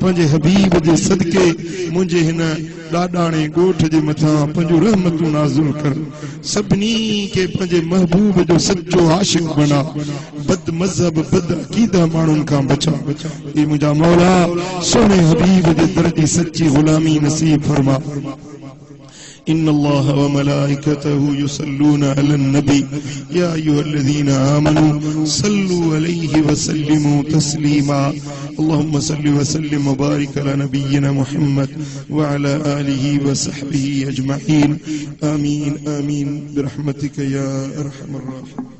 पंहिंजे हबीब जे सदके मुंहिंजे हिन ॾाॾाणे गोठ जे मथां पंहिंजो रहमतूं नाज़िल कर सभिनी के पंहिंजे महबूब जो सच्चो आशिक बना बद मज़हब बद अक़ीदा माण्हुनि खां बचा ए मुंहिंजा मौला सोने हबीब जे दर जी सच्ची गुलामी नसीब फरमा इन्नल्लाह व मलाइकतहु युसल्लूना अलन नबी या अय्युहल्लज़ीना आमनू सल्लु अलैहि व सल्लिमू तस्लीमा अल्लाहुम्मा सल्लि व सल्लिम व बारिक अला नबिय्यिना मुहम्मद व अला आलिहि व सहबिहि अजमईन आमीन आमीन बिरहमतिका या अरहमर राहिमीन।